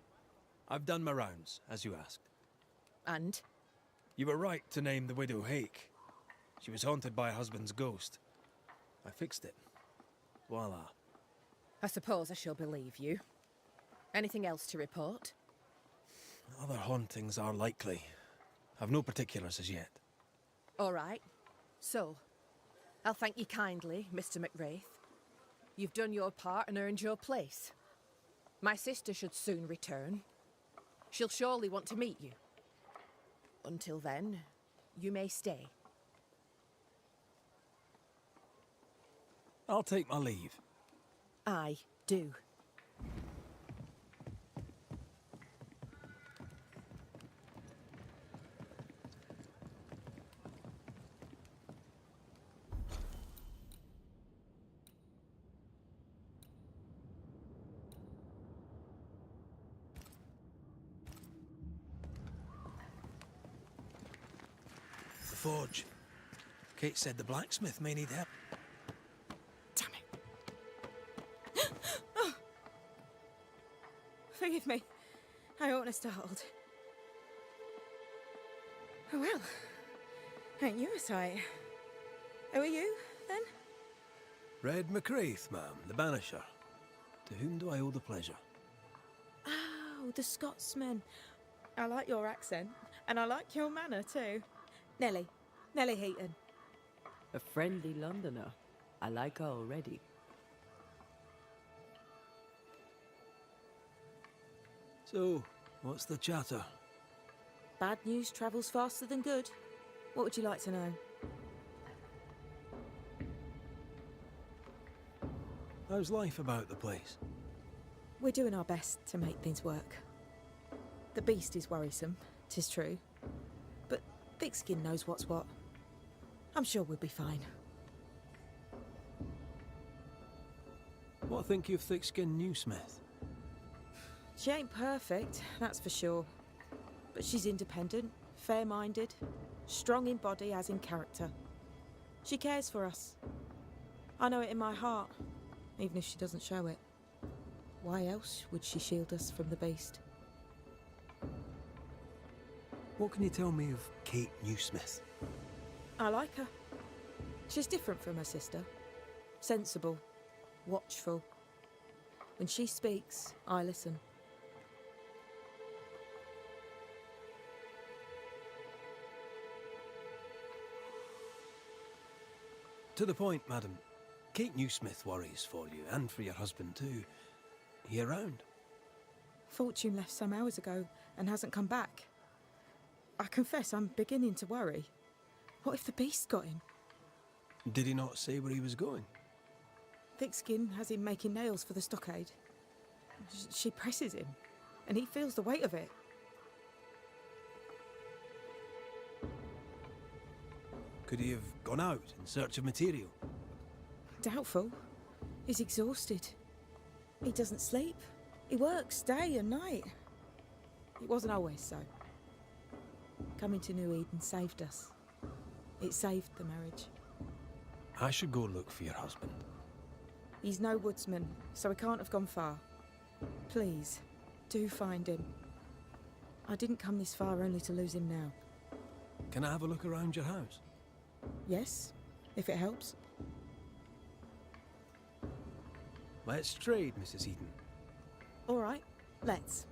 [SPEAKER 1] I've done my rounds, as you asked.
[SPEAKER 6] And?
[SPEAKER 1] You were right to name the widow Hake. She was haunted by her husband's ghost. I fixed it. Voila.
[SPEAKER 6] I suppose I shall believe you. Anything else to report?
[SPEAKER 1] Other hauntings are likely. I've no particulars as yet.
[SPEAKER 6] All right. So, I'll thank you kindly, Mr. McWraith. You've done your part and earned your place. My sister should soon return. She'll surely want to meet you. Until then, you may stay.
[SPEAKER 1] I'll take my leave.
[SPEAKER 6] I do.
[SPEAKER 1] The forge. Kate said the blacksmith may need help.
[SPEAKER 6] Damn it. Oh. Forgive me. I oughtn't have startled. Oh well. Ain't you a sight? Who are you, then?
[SPEAKER 1] Red McWraith, ma'am, the Banisher. To whom do I owe the pleasure?
[SPEAKER 9] Oh, the Scotsman. I like your accent, and I like your manner too. Nellie Heaton.
[SPEAKER 2] A friendly Londoner. I like her already.
[SPEAKER 1] So, what's the chatter?
[SPEAKER 9] Bad news travels faster than good. What would you like to know?
[SPEAKER 1] How's life about the place?
[SPEAKER 9] We're doing our best to make things work. The beast is worrisome, 'tis true. But Thickskin knows what's what. I'm sure we'll be fine.
[SPEAKER 1] What think you of thick-skinned new Smith?
[SPEAKER 9] She ain't perfect, that's for sure. But she's independent, fair-minded, strong in body as in character. She cares for us. I know it in my heart, even if she doesn't show it. Why else would she shield us from the beast?
[SPEAKER 1] What can you tell me of Kate Newsmith?
[SPEAKER 9] I like her. She's different from her sister. Sensible, watchful. When she speaks, I listen.
[SPEAKER 1] To the point, madam. Kate Newsmith worries for you, and for your husband too. He around?
[SPEAKER 9] Fortune left some hours ago and hasn't come back. I confess I'm beginning to worry. What if the beast got him?
[SPEAKER 1] Did he not say where he was going?
[SPEAKER 9] Thickskin has him making nails for the stockade. She presses him, and he feels the weight of it.
[SPEAKER 1] Could he have gone out in search of material?
[SPEAKER 9] Doubtful. He's exhausted. He doesn't sleep. He works day and night. It wasn't always so. Coming to New Eden saved us. It saved the marriage.
[SPEAKER 1] I should go look for your husband.
[SPEAKER 9] He's no woodsman, so he can't have gone far. Please, do find him. I didn't come this far only to lose him now.
[SPEAKER 1] Can I have a look around your house?
[SPEAKER 9] Yes, if it helps.
[SPEAKER 1] Let's trade, Mrs. Eden.
[SPEAKER 9] All right, let's.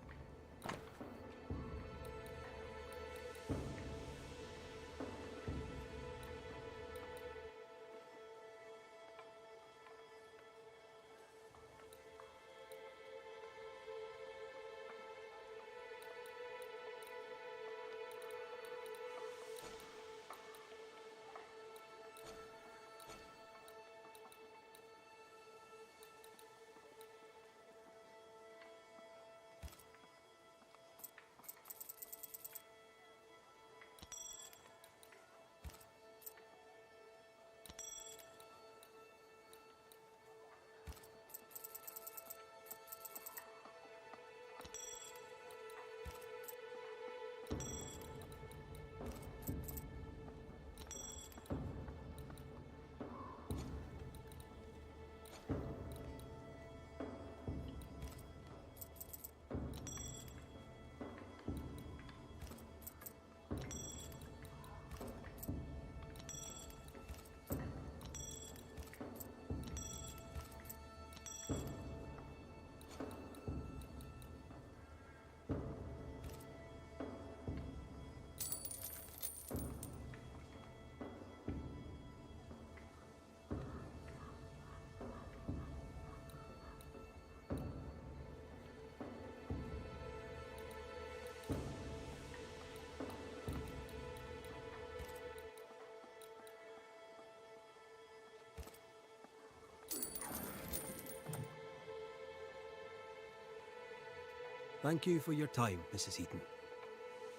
[SPEAKER 1] Thank you for your time, Mrs. Eaton.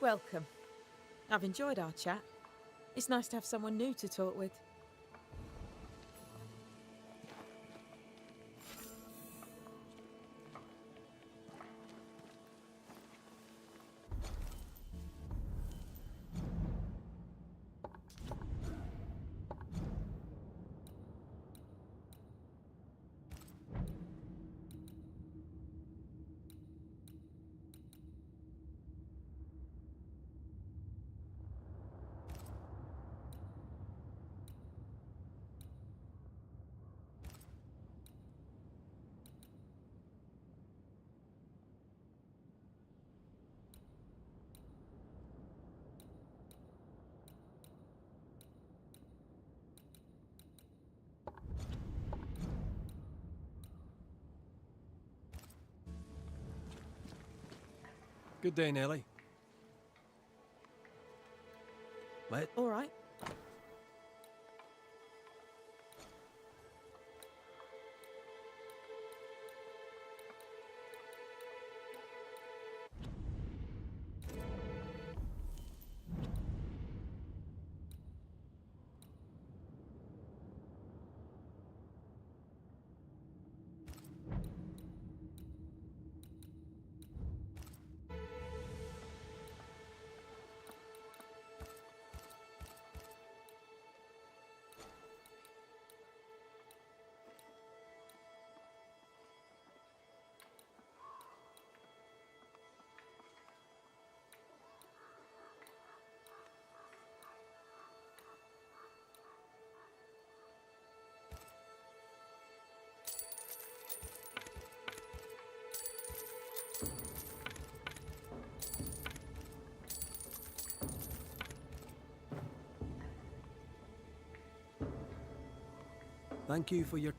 [SPEAKER 9] Welcome. I've enjoyed our chat. It's nice to have someone new to talk with.
[SPEAKER 1] Good day, Nellie.
[SPEAKER 9] All right.
[SPEAKER 1] Thank you for your...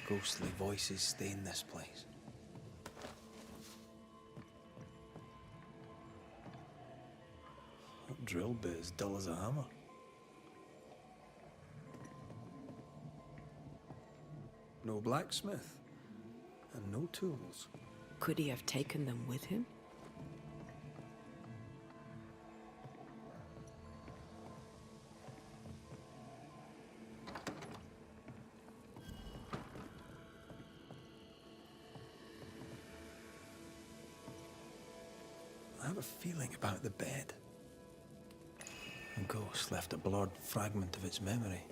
[SPEAKER 1] Ghostly voices stain this place. That drill bit is dull as a hammer. No blacksmith, and no tools.
[SPEAKER 2] Could he have taken them with him?
[SPEAKER 1] I have a feeling about the bed. A ghost left a blurred fragment of its memory.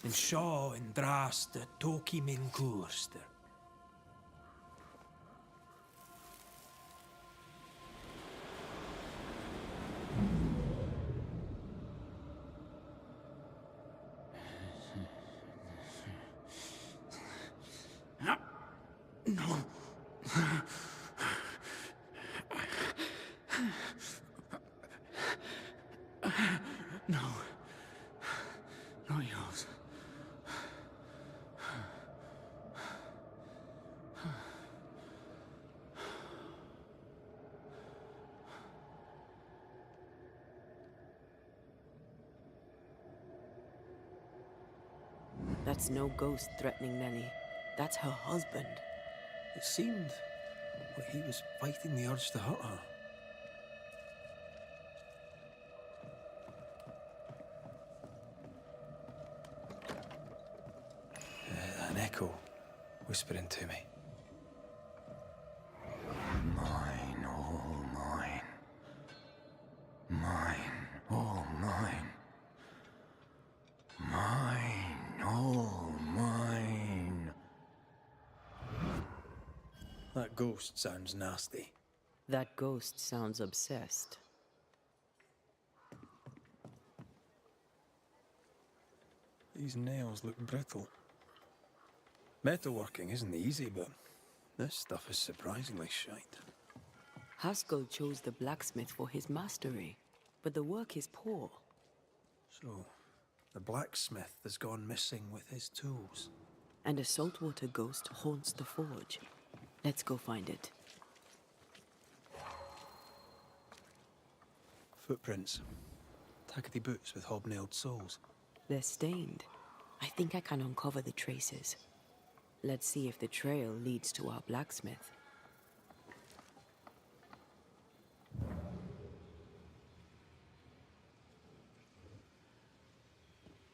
[SPEAKER 1] En sjå en draste toki min kurster.
[SPEAKER 7] No. Not yours.
[SPEAKER 2] That's no ghost threatening Nellie. That's her husband.
[SPEAKER 1] It seemed like he was fighting the urge to hurt her. An echo whispering to me.
[SPEAKER 10] Mine, all mine. Mine, all mine. Mine, all mine.
[SPEAKER 1] That ghost sounds nasty.
[SPEAKER 2] That ghost sounds obsessed.
[SPEAKER 1] These nails look brittle. Metalworking isn't easy, but this stuff is surprisingly shite.
[SPEAKER 2] Haskell chose the blacksmith for his mastery, but the work is poor.
[SPEAKER 1] So, the blacksmith has gone missing with his tools.
[SPEAKER 2] And a saltwater ghost haunts the forge. Let's go find it.
[SPEAKER 1] Footprints. Tackety boots with hobnailed soles.
[SPEAKER 2] They're stained. I think I can uncover the traces. Let's see if the trail leads to our blacksmith.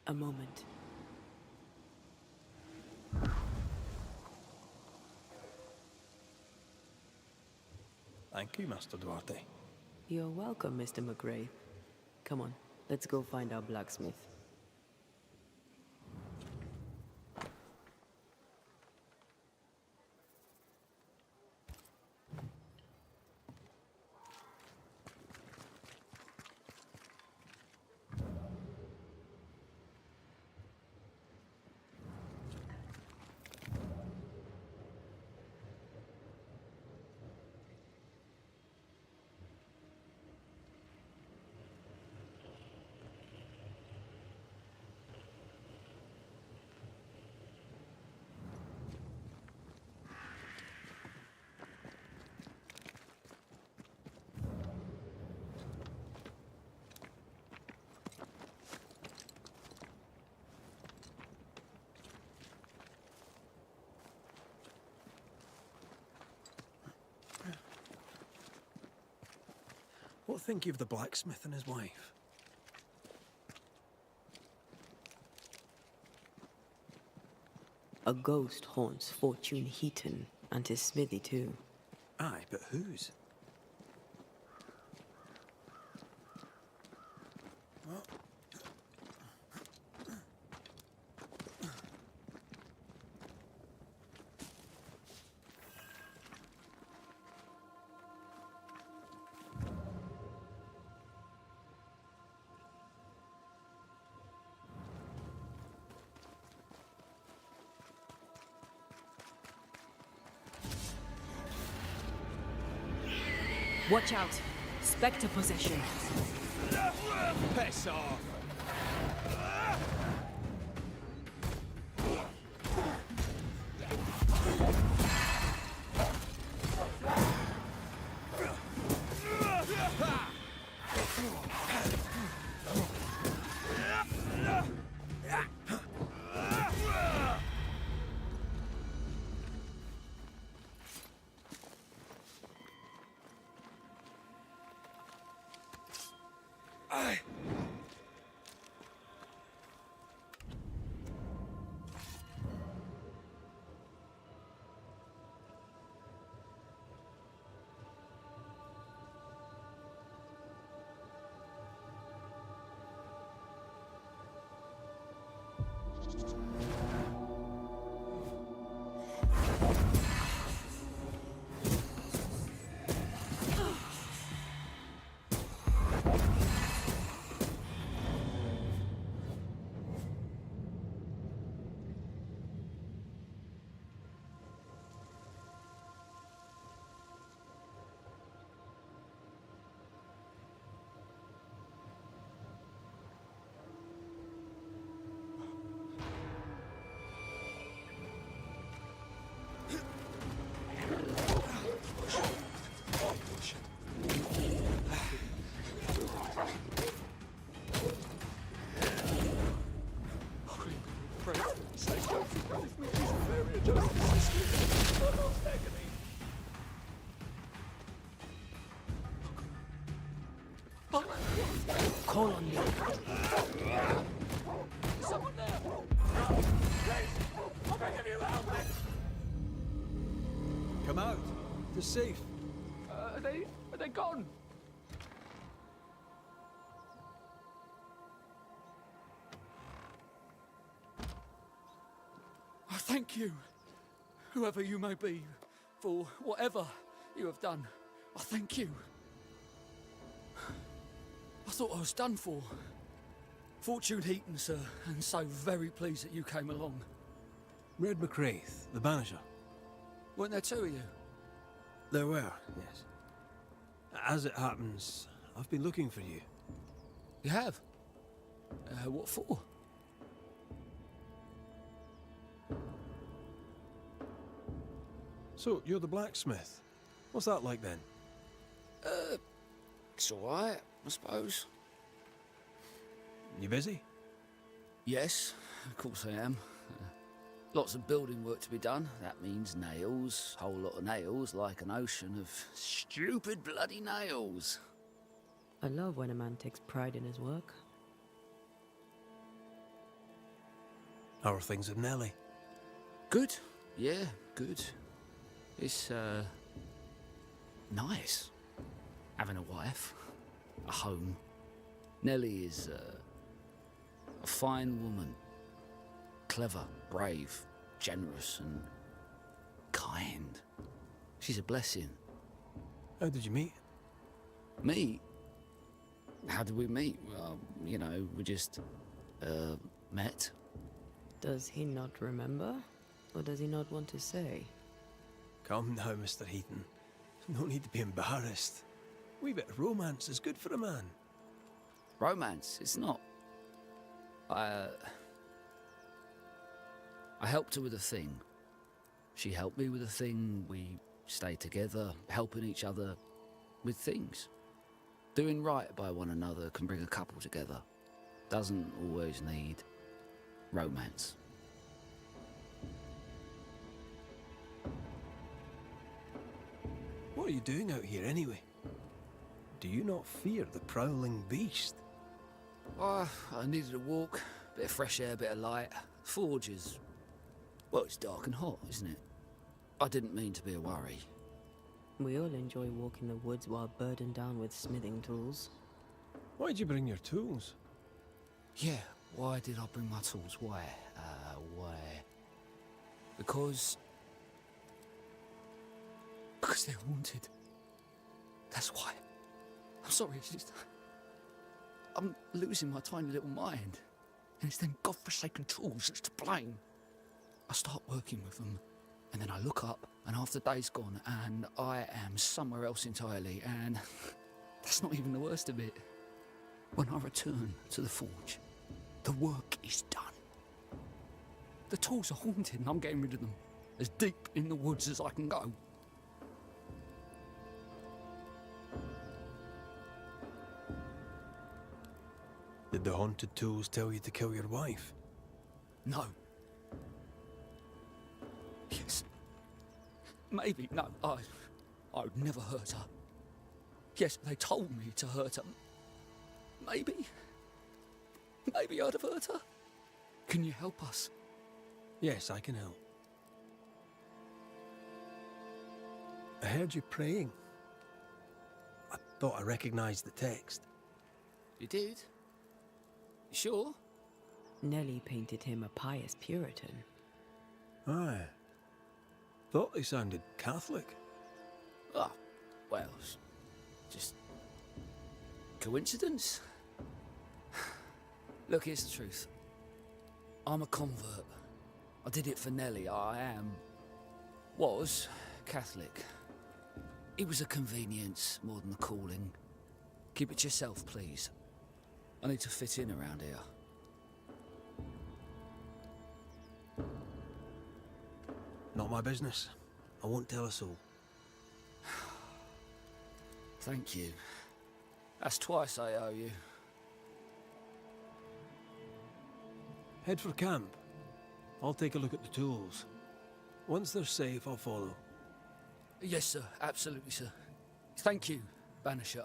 [SPEAKER 2] A moment.
[SPEAKER 1] Thank you, Master Duarte.
[SPEAKER 2] You're welcome, Mr. McRae. Come on, let's go find our blacksmith.
[SPEAKER 1] What think you of the blacksmith and his wife?
[SPEAKER 2] A ghost haunts Fortune Heaton and his smithy too.
[SPEAKER 1] Aye, but whose?
[SPEAKER 2] Watch out! Spectre possession!
[SPEAKER 5] Piss off!
[SPEAKER 2] Call on me.
[SPEAKER 11] Someone there! Please! I'm begging you, help me!
[SPEAKER 1] Come out. They're safe.
[SPEAKER 11] Are they gone? I thank you, whoever you may be, for whatever you have done. I thank you. I thought I was done for. Fortune Heaton, sir, and so very pleased that you came along.
[SPEAKER 1] Red McWraith, the Banisher.
[SPEAKER 11] Weren't there two of you?
[SPEAKER 1] There were, yes. As it happens, I've been looking for you.
[SPEAKER 11] You have? What for?
[SPEAKER 1] So, you're the blacksmith. What's that like then?
[SPEAKER 11] It's alright, I suppose.
[SPEAKER 1] You busy?
[SPEAKER 11] Yes, of course I am. Lots of building work to be done. That means nails. Whole lot of nails, like an ocean of stupid bloody nails.
[SPEAKER 2] I love when a man takes pride in his work.
[SPEAKER 1] How are things with Nellie?
[SPEAKER 11] Good. Yeah, good. It's, nice. Having a wife. A home. Nellie is, a fine woman. Clever, brave, generous and kind. She's a blessing.
[SPEAKER 1] How did you meet?
[SPEAKER 11] Meet? How did we meet? Well, you know, we just, met.
[SPEAKER 2] Does he not remember? Or does he not want to say?
[SPEAKER 1] Calm now, Mr. Heaton. No need to be embarrassed. A wee bit of romance is good for a man.
[SPEAKER 11] Romance? It's not. I helped her with a thing. She helped me with a thing. We stayed together, helping each other with things. Doing right by one another can bring a couple together. Doesn't always need romance.
[SPEAKER 1] What are you doing out here anyway? Do you not fear the prowling beast?
[SPEAKER 11] Oh, I needed a walk. Bit of fresh air, bit of light. Forge is... well, it's dark and hot, isn't it? I didn't mean to be a worry.
[SPEAKER 2] We all enjoy walking the woods while burdened down with smithing tools.
[SPEAKER 1] Why'd you bring your tools?
[SPEAKER 11] Yeah, why did I bring my tools? Why? Why? Because they're haunted. That's why. I'm sorry, it's just... I'm losing my tiny little mind. And it's them godforsaken tools that's to blame. I start working with them, and then I look up, and half the day's gone, and I am somewhere else entirely, and that's not even the worst of it. When I return to the forge, the work is done. The tools are haunted, and I'm getting rid of them. As deep in the woods as I can go.
[SPEAKER 1] Did the haunted tools tell you to kill your wife?
[SPEAKER 11] No. Yes. Maybe. No, I would never hurt her. Yes, they told me to hurt her. Maybe. Maybe I'd have hurt her. Can you help us?
[SPEAKER 1] Yes, I can help. I heard you praying. I thought I recognized the text.
[SPEAKER 11] You did? You sure?
[SPEAKER 2] Nellie painted him a pious Puritan.
[SPEAKER 1] Aye. Thought they sounded Catholic.
[SPEAKER 11] Oh, well, it's just coincidence. Look, here's the truth. I'm a convert. I did it for Nellie. Was Catholic. It was a convenience more than a calling. Keep it to yourself, please. I need to fit in around here.
[SPEAKER 1] Not my business. I won't tell a soul.
[SPEAKER 11] Thank you. That's twice I owe you.
[SPEAKER 1] Head for camp. I'll take a look at the tools. Once they're safe, I'll follow.
[SPEAKER 11] Yes, sir. Absolutely, sir. Thank you, Banisher.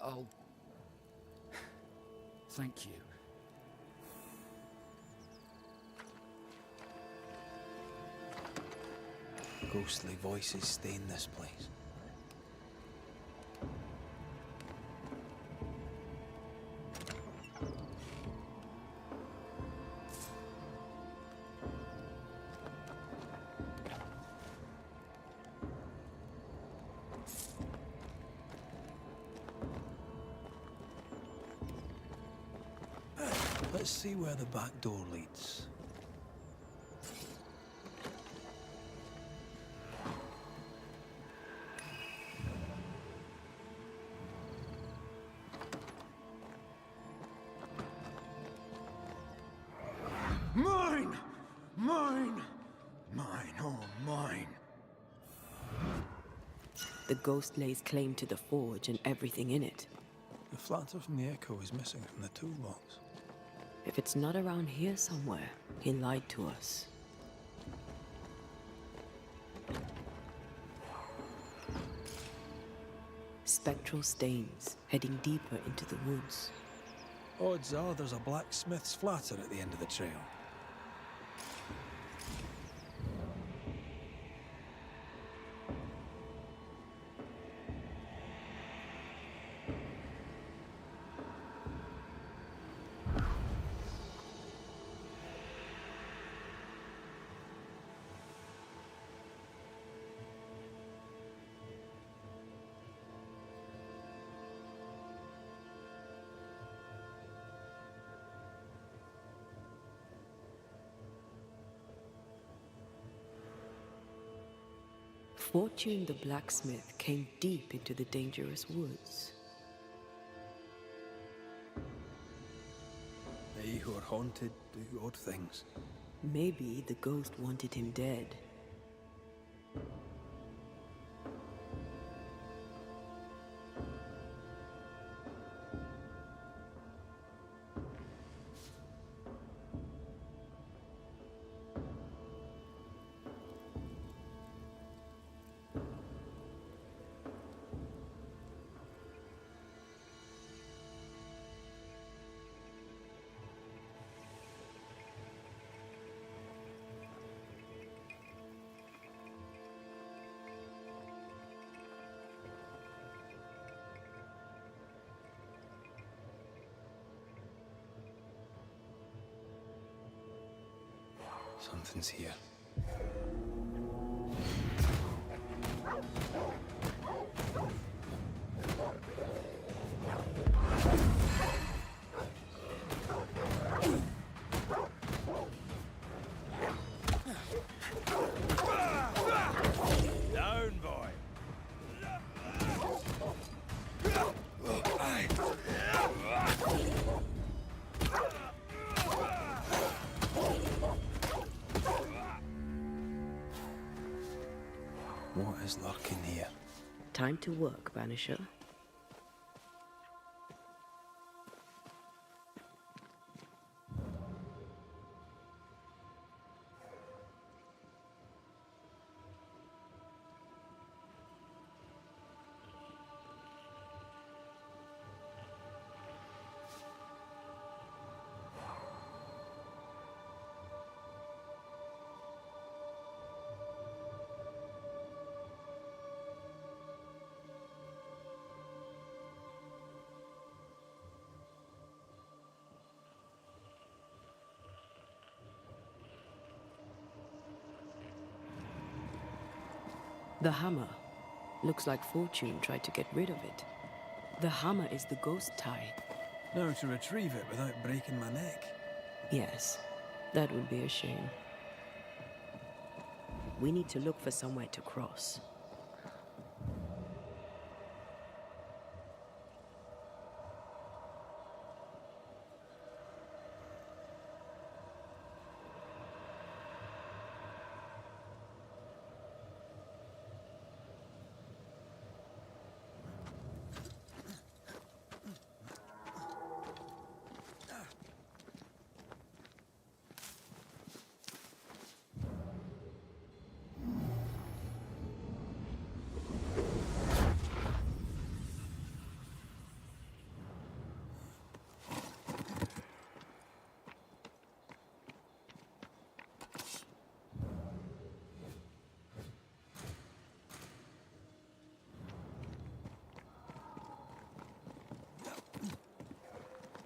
[SPEAKER 11] Thank you.
[SPEAKER 1] Ghostly voices stain this place. Let's see where the back door leads.
[SPEAKER 10] Mine! Mine! Mine, oh mine.
[SPEAKER 2] The ghost lays claim to the forge and everything in it.
[SPEAKER 1] The flatter from the echo is missing from the toolbox.
[SPEAKER 2] If it's not around here somewhere, he lied to us. Spectral stains heading deeper into the woods.
[SPEAKER 1] Odds are there's a blacksmith's flatter at the end of the trail.
[SPEAKER 2] Fortune the blacksmith came deep into the dangerous woods.
[SPEAKER 1] They who are haunted do odd things.
[SPEAKER 2] Maybe the ghost wanted him dead.
[SPEAKER 1] Something's here.
[SPEAKER 5] Down, boy.
[SPEAKER 1] What is lurking here?
[SPEAKER 2] Time to work, Banisher. The hammer. Looks like Fortune tried to get rid of it. The hammer is the ghost tie.
[SPEAKER 1] Now to retrieve it without breaking my neck.
[SPEAKER 2] Yes, that would be a shame. We need to look for somewhere to cross.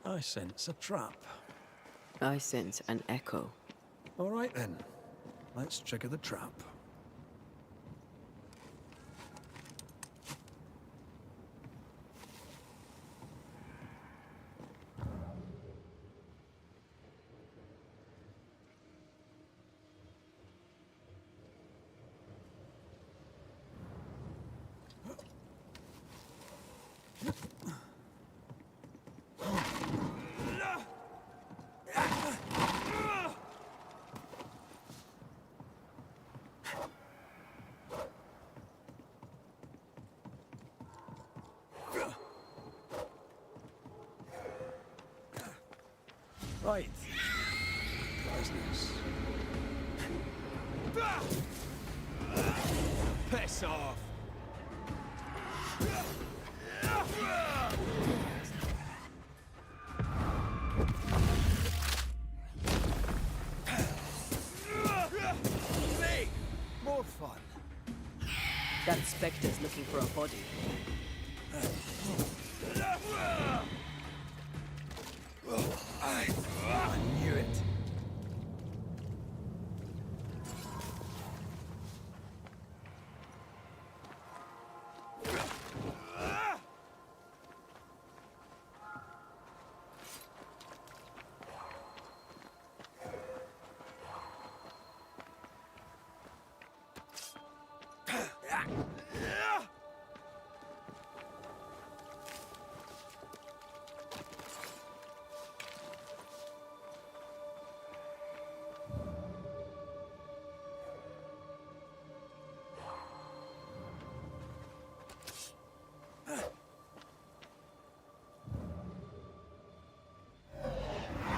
[SPEAKER 1] I sense a trap.
[SPEAKER 2] I sense an echo.
[SPEAKER 1] All right then. Let's trigger the trap. Right. Business.
[SPEAKER 5] Piss off!
[SPEAKER 1] Me! More fun.
[SPEAKER 2] That Spectre's looking for a body.
[SPEAKER 1] I knew it.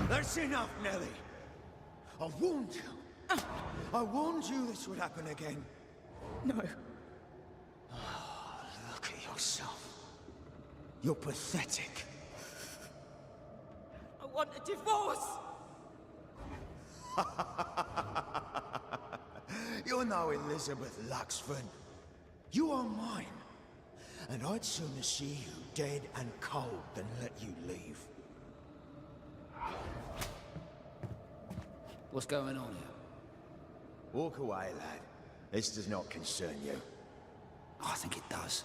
[SPEAKER 10] That's enough, Nellie. I warned you. I warned you this would happen again.
[SPEAKER 9] No.
[SPEAKER 10] Look at yourself. You're pathetic.
[SPEAKER 9] I want a divorce!
[SPEAKER 10] You're no Elizabeth Luxford. You are mine. And I'd sooner see you dead and cold than let you leave.
[SPEAKER 11] What's going on here?
[SPEAKER 10] Walk away, lad. This does not concern you.
[SPEAKER 11] I think it does.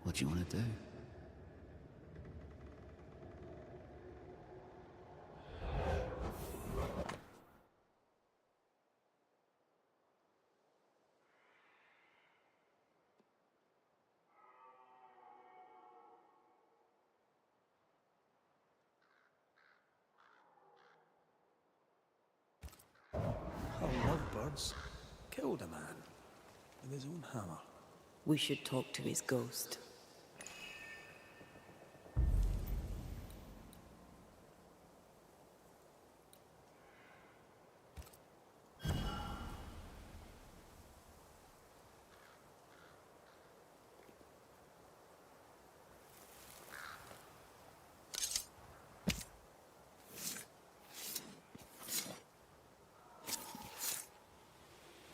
[SPEAKER 11] What do you want to do?
[SPEAKER 1] How lovebirds killed a man with his own hammer.
[SPEAKER 2] We should talk to his ghost.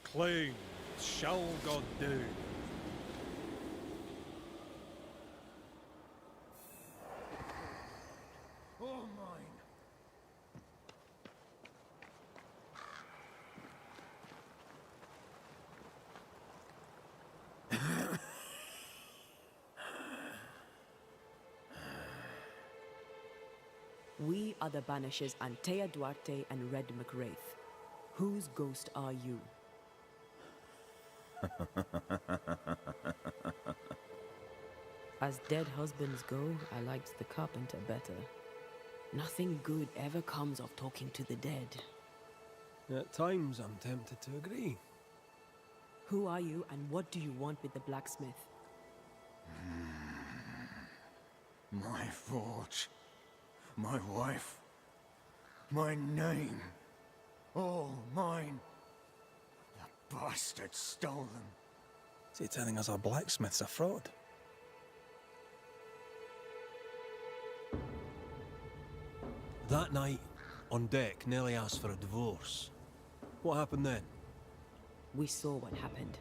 [SPEAKER 1] Plain shall God do.
[SPEAKER 10] All mine.
[SPEAKER 2] We are the Banishers Antea Duarte and Red McWraith. Whose ghost are you? As dead husbands go, I liked the carpenter better. Nothing good ever comes of talking to the dead.
[SPEAKER 1] At times I'm tempted to agree.
[SPEAKER 2] Who are you and what do you want with the blacksmith?
[SPEAKER 10] My forge. My wife. My name. All mine. The bastard stole them.
[SPEAKER 1] Is he telling us our blacksmith's a fraud? That night, on deck, Nellie asked for a divorce. What happened then?
[SPEAKER 2] We saw what happened.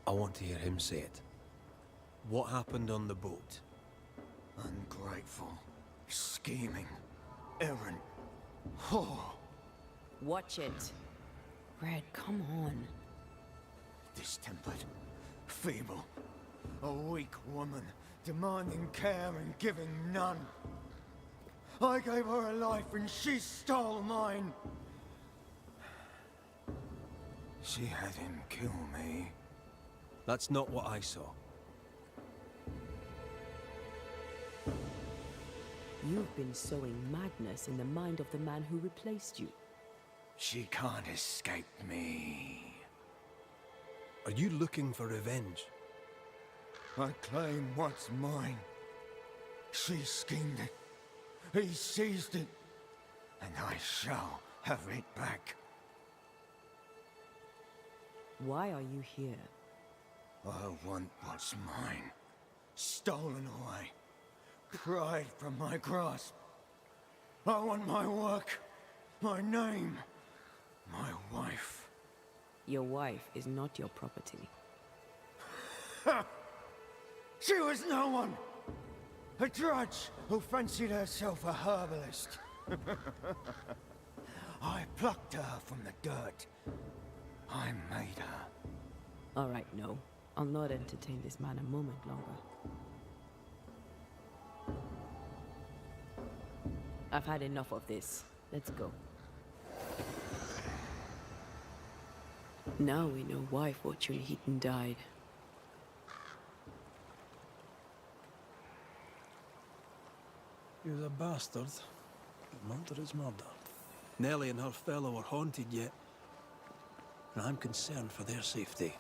[SPEAKER 1] I want to hear him say it. What happened on the boat?
[SPEAKER 10] Ungrateful, scheming, errant. Oh,
[SPEAKER 2] Watch it. Red, come on.
[SPEAKER 10] distempered, feeble, a weak woman, demanding care and giving none. I gave her a life and she stole mine. She had him kill me.
[SPEAKER 1] That's not what I saw.
[SPEAKER 2] You've been sowing madness in the mind of the man who replaced you.
[SPEAKER 10] She can't escape me.
[SPEAKER 1] Are you looking for revenge?
[SPEAKER 10] I claim what's mine. She schemed it. He seized it. And I shall have it back.
[SPEAKER 2] Why are you here?
[SPEAKER 10] I want what's mine. Stolen away. Pried from my grasp. I want my work. My name. My wife.
[SPEAKER 2] Your wife is not your property.
[SPEAKER 10] She was no one! A drudge who fancied herself a herbalist. I plucked her from the dirt. I made her.
[SPEAKER 2] All right, no. I'll not entertain this man a moment longer. I've had enough of this. Let's go. Now we know why Fortune Heaton died.
[SPEAKER 1] He was a bastard, but murder is murder. Nellie and her fellow are haunted yet, and I'm concerned for their safety.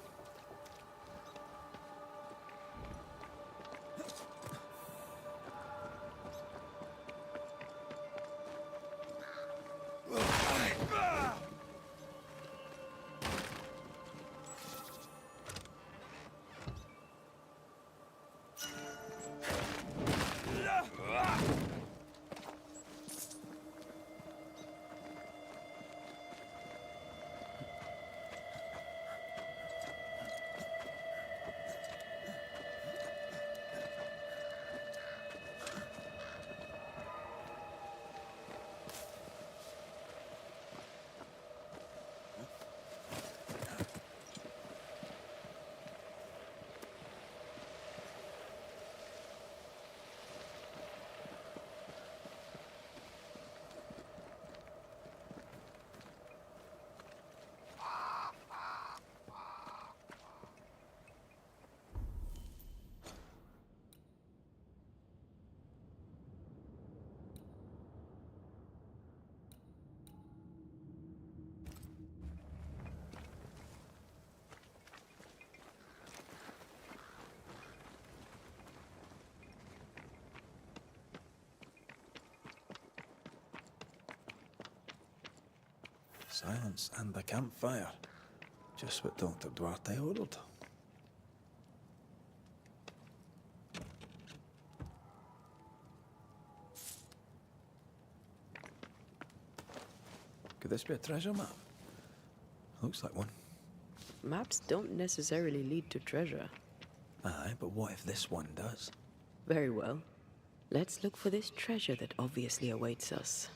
[SPEAKER 1] Silence and the campfire. Just what Dr. Duarte ordered. Could this be a treasure map? Looks like one.
[SPEAKER 2] Maps don't necessarily lead to treasure.
[SPEAKER 1] Aye, but what if this one does?
[SPEAKER 2] Very well. Let's look for this treasure that obviously awaits us.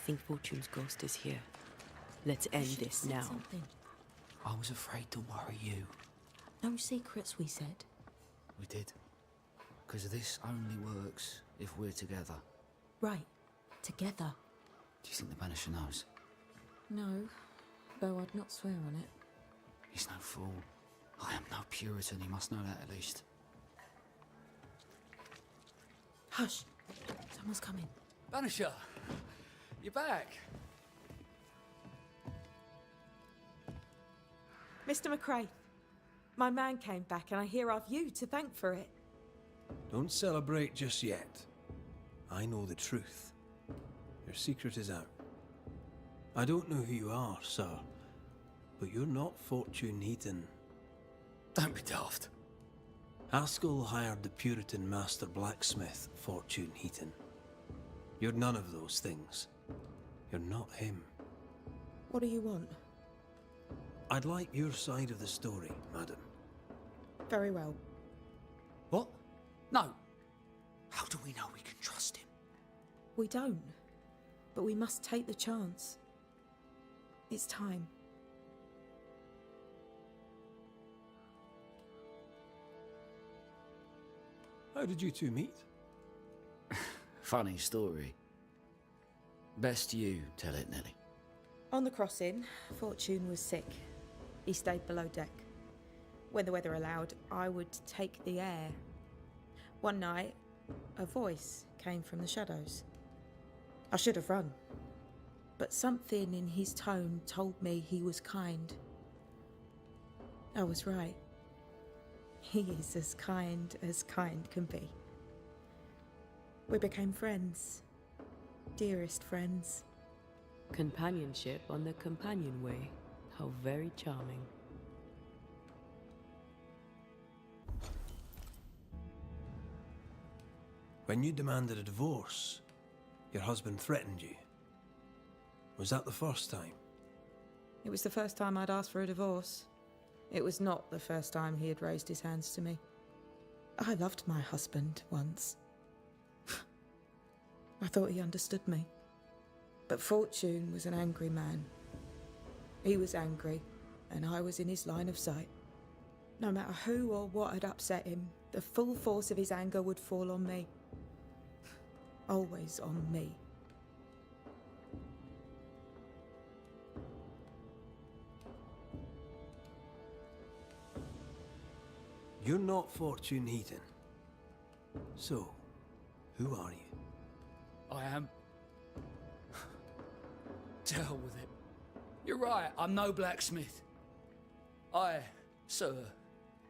[SPEAKER 2] think Fortune's ghost is here. Let's end this now.
[SPEAKER 9] Something.
[SPEAKER 11] I was afraid to worry you.
[SPEAKER 9] No secrets, we said.
[SPEAKER 11] We did. Because this only works if we're together.
[SPEAKER 9] Right. Together.
[SPEAKER 11] Do you think the Banisher knows?
[SPEAKER 9] No, though I'd not swear on it.
[SPEAKER 11] He's no fool. I am no Puritan, he must know that at least.
[SPEAKER 9] Hush! Someone's coming.
[SPEAKER 11] Banisher! You're back!
[SPEAKER 9] Mr. McRae, my man came back and I hear I've you to thank for it.
[SPEAKER 1] Don't celebrate just yet. I know the truth. Your secret is out. I don't know who you are, sir, but you're not Fortune Heaton.
[SPEAKER 11] Don't be daft.
[SPEAKER 1] Haskell hired the Puritan master blacksmith, Fortune Heaton. You're none of those things. You're not him.
[SPEAKER 9] What do you want?
[SPEAKER 1] I'd like your side of the story, madam.
[SPEAKER 9] Very well.
[SPEAKER 11] What? No. How do we know we can trust him?
[SPEAKER 9] We don't. But we must take the chance. It's time.
[SPEAKER 1] How did you two meet?
[SPEAKER 11] Funny story. Best you tell it, Nelly.
[SPEAKER 9] On the crossing, Fortune was sick. He stayed below deck. When the weather allowed, I would take the air. One night, a voice came from the shadows. I should have run, but something in his tone told me he was kind. I was right. He is as kind can be. We became friends. Dearest friends.
[SPEAKER 2] Companionship on the companion way. How very charming.
[SPEAKER 1] When you demanded a divorce, your husband threatened you. Was that the first time?
[SPEAKER 9] It was the first time I'd asked for a divorce. It was not the first time he had raised his hands to me. I loved my husband once. I thought he understood me. But Fortune was an angry man. He was angry, and I was in his line of sight. No matter who or what had upset him, the full force of his anger would fall on me. Always on me.
[SPEAKER 1] You're not Fortune Heaton. So, who are you?
[SPEAKER 11] I am. To hell with it. You're right, I'm no blacksmith. I, sir,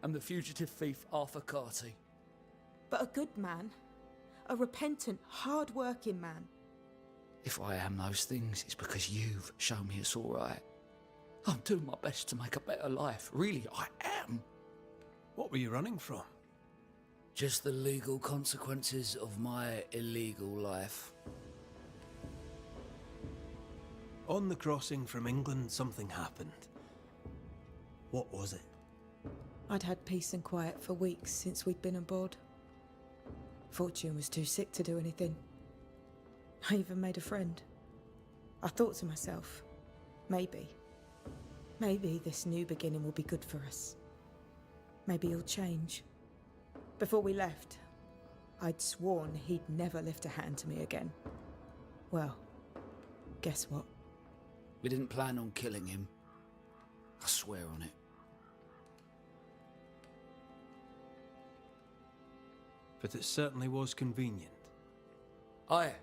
[SPEAKER 11] am the fugitive thief Arthur Carty.
[SPEAKER 9] But a good man. A repentant, hard-working man.
[SPEAKER 11] If I am those things, it's because you've shown me it's all right. I'm doing my best to make a better life. Really, I am.
[SPEAKER 1] What were you running from?
[SPEAKER 11] Just the legal consequences of my illegal life.
[SPEAKER 1] On the crossing from England, something happened. What was it?
[SPEAKER 9] I'd had peace and quiet for weeks since we'd been aboard. Fortune was too sick to do anything. I even made a friend. I thought to myself, maybe this new beginning will be good for us. Maybe he'll change. Before we left, I'd sworn he'd never lift a hand to me again. Well, guess what?
[SPEAKER 11] We didn't plan on killing him. I swear on it.
[SPEAKER 1] But it certainly was convenient.
[SPEAKER 11] Aye.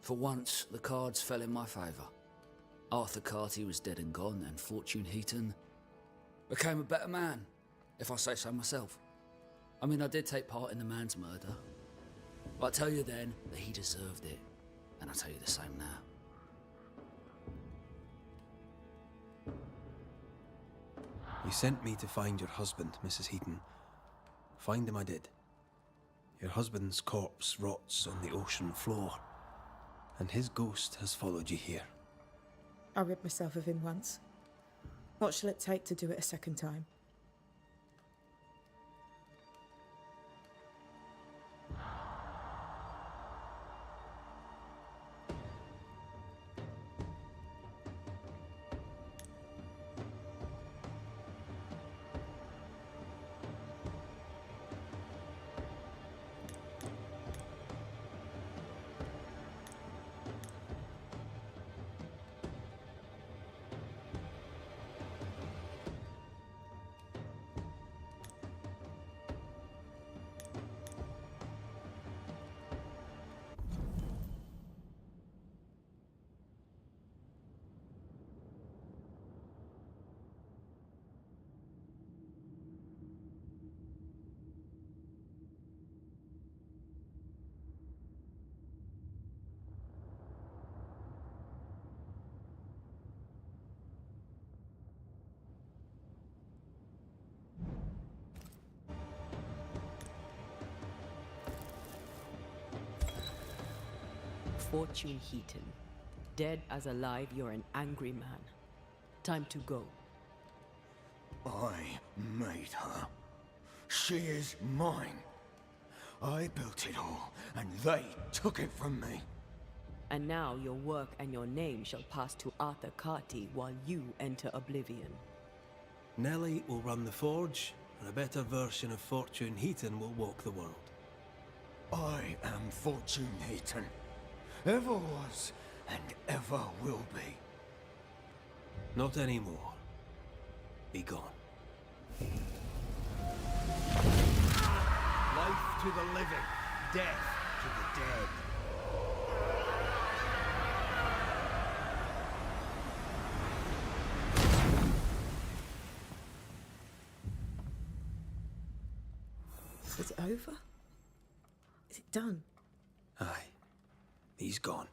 [SPEAKER 11] For once, the cards fell in my favour. Arthur Carty was dead and gone, and Fortune Heaton became a better man, if I say so myself. I mean, I did take part in the man's murder. But I tell you then that he deserved it, and I tell you the same now.
[SPEAKER 1] You sent me to find your husband, Mrs. Heaton. Find him I did. Your husband's corpse rots on the ocean floor, and his ghost has followed you here.
[SPEAKER 9] I rid myself of him once. What shall it take to do it a second time?
[SPEAKER 2] Fortune Heaton. Dead as alive, you're an angry man. Time to go.
[SPEAKER 10] I made her. She is mine. I built it all, and they took it from me.
[SPEAKER 2] And now your work and your name shall pass to Arthur Carty while you enter oblivion.
[SPEAKER 1] Nellie will run the forge, and a better version of Fortune Heaton will walk the world.
[SPEAKER 10] I am Fortune Heaton. Ever was, and ever will be.
[SPEAKER 1] Not anymore. Be gone.
[SPEAKER 5] Life to the living, death to the dead.
[SPEAKER 9] Is it over? Is it done?
[SPEAKER 1] Aye. He's gone.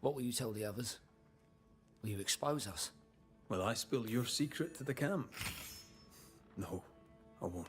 [SPEAKER 11] What will you tell the others? Will you expose us?
[SPEAKER 1] Will I spill your secret to the camp? No, I won't.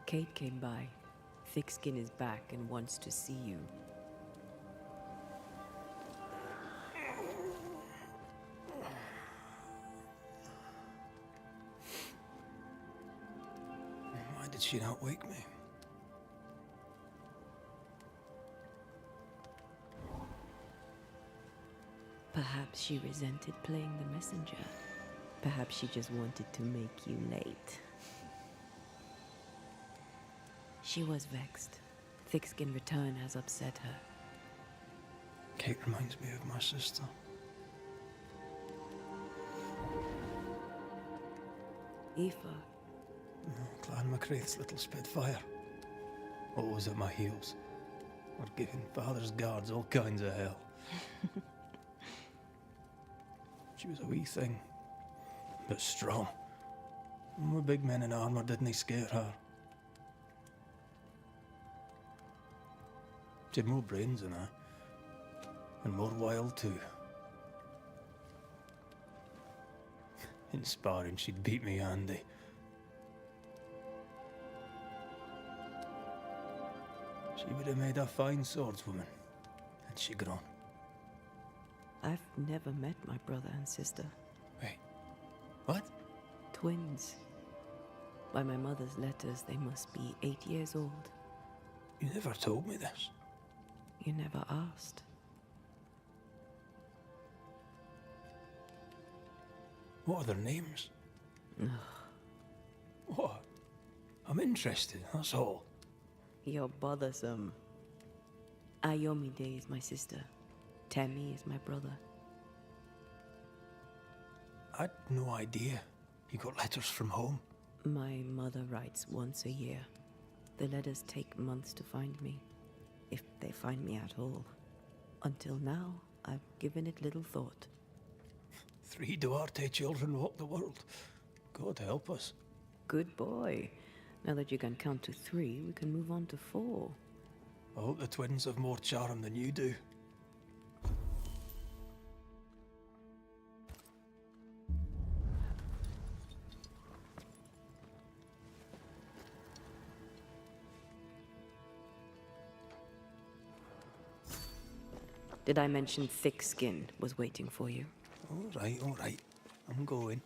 [SPEAKER 2] Kate came by. Thickskin is back and wants to see you.
[SPEAKER 1] Why did she not wake me?
[SPEAKER 2] Perhaps she resented playing the messenger. Perhaps she just wanted to make you late. She was vexed. Thickskin return has upset her.
[SPEAKER 1] Kate reminds me of my sister.
[SPEAKER 2] Aoife.
[SPEAKER 1] Clan MacRaith's little Spitfire. Always at my heels. Or giving Father's guards all kinds of hell. She was a wee thing, but strong. The big men in armour didn't scare her. She had more brains than I, and more wild too. In sparring, she'd beat me handy. She would have made a fine swordswoman, had she grown.
[SPEAKER 2] I've never met my brother and sister.
[SPEAKER 1] Wait, what?
[SPEAKER 2] Twins. By my mother's letters, they must be 8 years old.
[SPEAKER 1] You never told me this.
[SPEAKER 2] You never asked.
[SPEAKER 1] What are their names? What? I'm interested, that's all.
[SPEAKER 2] You're bothersome. Ayomide is my sister. Temi is my brother.
[SPEAKER 1] I'd no idea. You got letters from home?
[SPEAKER 2] My mother writes once a year. The letters take months to find me, if they find me at all. Until now, I've given it little thought.
[SPEAKER 1] 3 Duarte children walk the world. God help us.
[SPEAKER 2] Good boy. Now that you can count to 3, we can move on to 4.
[SPEAKER 1] I hope the twins have more charm than you do.
[SPEAKER 2] Did I mention thick skin was waiting for you?
[SPEAKER 1] All right. I'm going.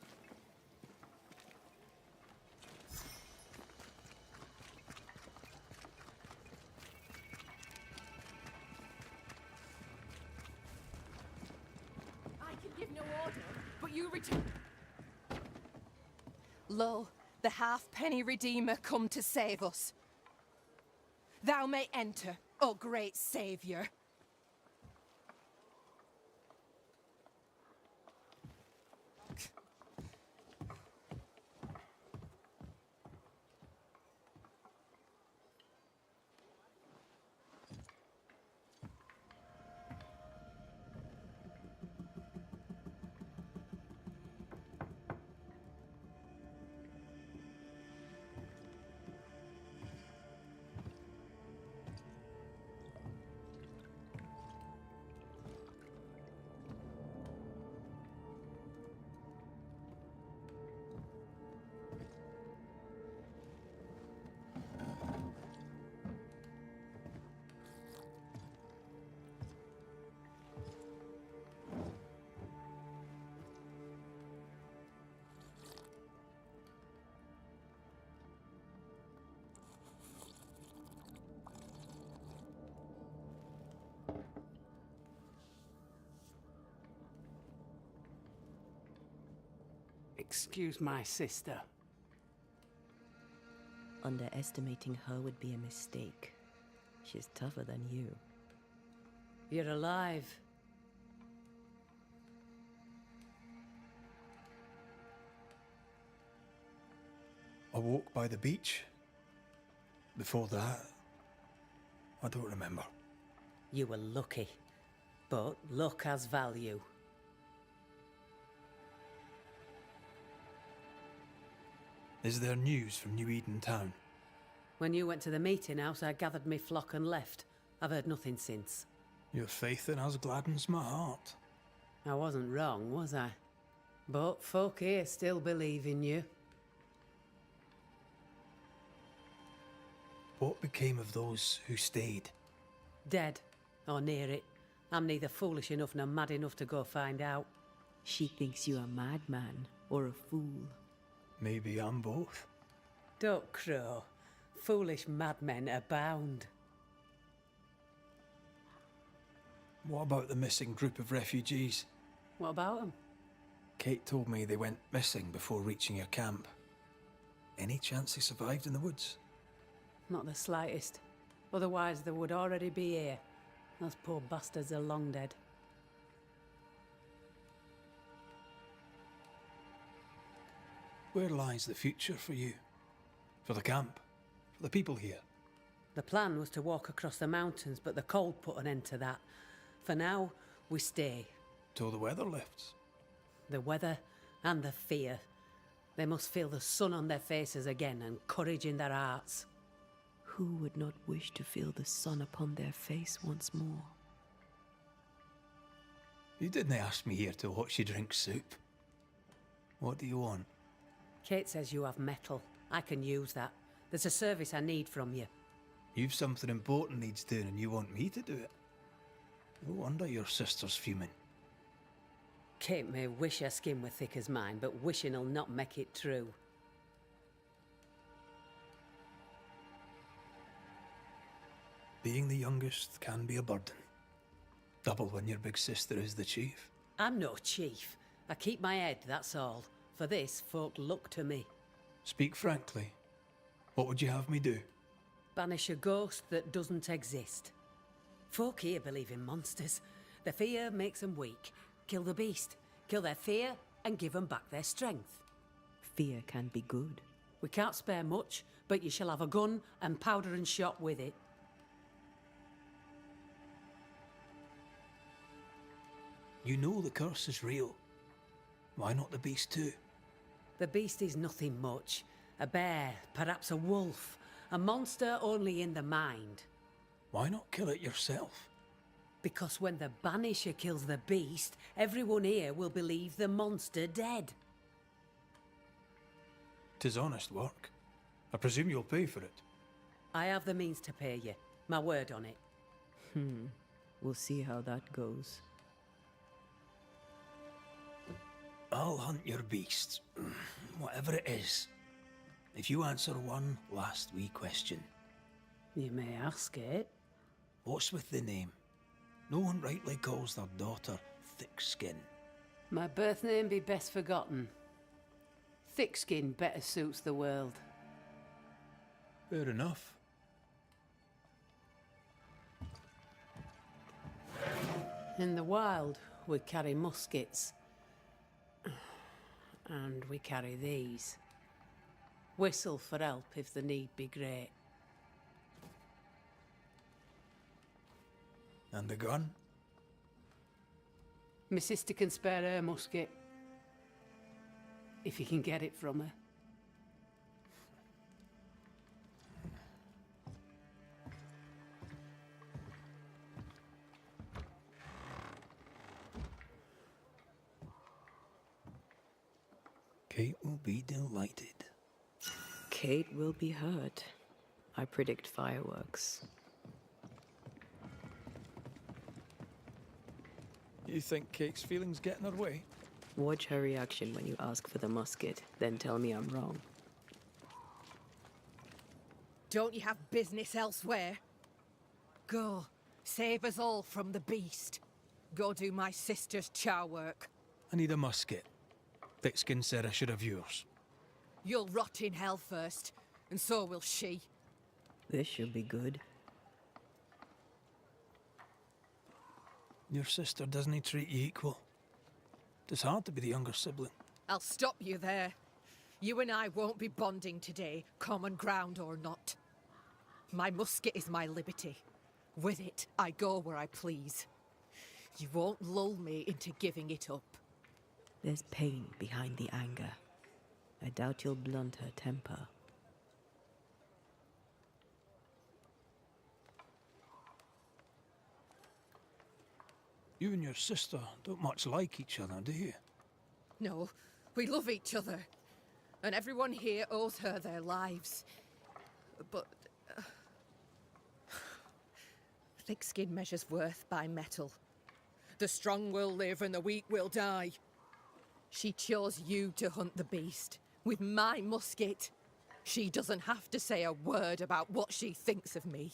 [SPEAKER 6] I can give no order, but you return. Lo, the halfpenny redeemer come to save us. Thou may enter, O great saviour.
[SPEAKER 12] Excuse my sister.
[SPEAKER 2] Underestimating her would be a mistake. She's tougher than you.
[SPEAKER 12] You're alive.
[SPEAKER 1] I walked by the beach. Before that, I don't remember.
[SPEAKER 12] You were lucky. But luck has value.
[SPEAKER 1] Is there news from New Eden Town?
[SPEAKER 12] When you went to the meeting house, I gathered me flock and left. I've heard nothing since.
[SPEAKER 1] Your faith in us gladdens my heart.
[SPEAKER 12] I wasn't wrong, was I? But folk here still believe in you.
[SPEAKER 1] What became of those who stayed?
[SPEAKER 12] Dead, or near it. I'm neither foolish enough nor mad enough to go find out.
[SPEAKER 2] She thinks you a madman or a fool.
[SPEAKER 1] Maybe I'm both.
[SPEAKER 12] Don't crow. Foolish madmen abound.
[SPEAKER 1] What about the missing group of refugees?
[SPEAKER 12] What about them?
[SPEAKER 1] Kate told me they went missing before reaching your camp. Any chance they survived in the woods?
[SPEAKER 12] Not the slightest. Otherwise they would already be here. Those poor bastards are long dead.
[SPEAKER 1] Where lies the future for you? For the camp? For the people here?
[SPEAKER 12] The plan was to walk across the mountains, but the cold put an end to that. For now, we stay.
[SPEAKER 1] Till the weather lifts.
[SPEAKER 12] The weather and the fear. They must feel the sun on their faces again and courage in their hearts.
[SPEAKER 2] Who would not wish to feel the sun upon their face once more?
[SPEAKER 1] You didn't ask me here to watch you drink soup. What do you want?
[SPEAKER 12] Kate says you have metal. I can use that. There's a service I need from you.
[SPEAKER 1] You've something important needs doing and you want me to do it? No wonder your sister's fuming.
[SPEAKER 12] Kate may wish her skin were thick as mine, but wishing'll not make it true.
[SPEAKER 1] Being the youngest can be a burden. Double when your big sister is the chief.
[SPEAKER 12] I'm no chief. I keep my head, that's all. For this, folk look to me.
[SPEAKER 1] Speak frankly. What would you have me do?
[SPEAKER 12] Banish a ghost that doesn't exist. Folk here believe in monsters. Their fear makes them weak. Kill the beast. Kill their fear and give them back their strength.
[SPEAKER 2] Fear can be good.
[SPEAKER 12] We can't spare much, but you shall have a gun and powder and shot with it.
[SPEAKER 1] You know the curse is real. Why not the beast too?
[SPEAKER 12] The beast is nothing much. A bear, perhaps a wolf. A monster only in the mind.
[SPEAKER 1] Why not kill it yourself?
[SPEAKER 12] Because when the Banisher kills the beast, everyone here will believe the monster dead.
[SPEAKER 1] 'Tis honest work. I presume you'll pay for it.
[SPEAKER 12] I have the means to pay you. My word on it.
[SPEAKER 2] We'll see how that goes.
[SPEAKER 1] I'll hunt your beast, whatever it is, if you answer one last wee question.
[SPEAKER 12] You may ask it.
[SPEAKER 1] What's with the name? No one rightly calls their daughter Thickskin.
[SPEAKER 12] My birth name be best forgotten. Thick skin better suits the world.
[SPEAKER 1] Fair enough.
[SPEAKER 12] In the wild, we carry muskets. And we carry these. Whistle for help if the need be great.
[SPEAKER 1] And the gun?
[SPEAKER 12] My sister can spare her musket. If you can get it from her.
[SPEAKER 1] Kate will be delighted.
[SPEAKER 2] Kate will be hurt. I predict fireworks.
[SPEAKER 1] You think Kate's feelings get in her way?
[SPEAKER 2] Watch her reaction when you ask for the musket, then tell me I'm wrong.
[SPEAKER 6] Don't you have business elsewhere? Go, save us all from the beast. Go do my sister's char work.
[SPEAKER 1] I need a musket. Thickskin said I should have yours.
[SPEAKER 6] You'll rot in hell first, and so will she.
[SPEAKER 2] This should be good.
[SPEAKER 1] Your sister doesn't treat you equal. It's hard to be the younger sibling.
[SPEAKER 6] I'll stop you there. You and I won't be bonding today, common ground or not. My musket is my liberty. With it, I go where I please. You won't lull me into giving it up.
[SPEAKER 2] There's pain behind the anger. I doubt you'll blunt her temper.
[SPEAKER 1] You and your sister don't much like each other, do you?
[SPEAKER 6] No, we love each other. And everyone here owes her their lives. But... thick skin measures worth by metal. The strong will live and the weak will die. She chose you to hunt the beast. With my musket. She doesn't have to say a word about what she thinks of me.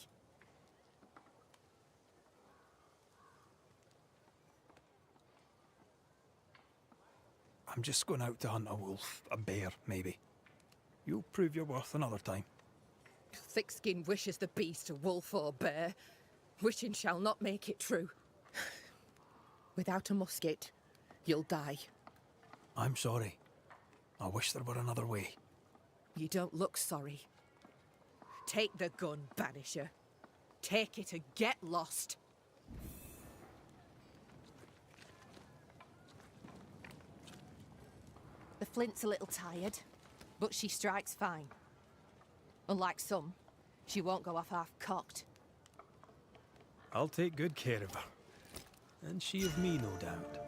[SPEAKER 1] I'm just going out to hunt a wolf, a bear, maybe. You'll prove your worth another time.
[SPEAKER 6] Thickskin wishes the beast a wolf or bear. Wishing shall not make it true. Without a musket, you'll die.
[SPEAKER 1] I'm sorry. I wish there were another way.
[SPEAKER 6] You don't look sorry. Take the gun, Banisher. Take it and get lost. The flint's a little tired. But she strikes fine. Unlike some, she won't go off half-cocked.
[SPEAKER 1] I'll take good care of her. And she of me, no doubt.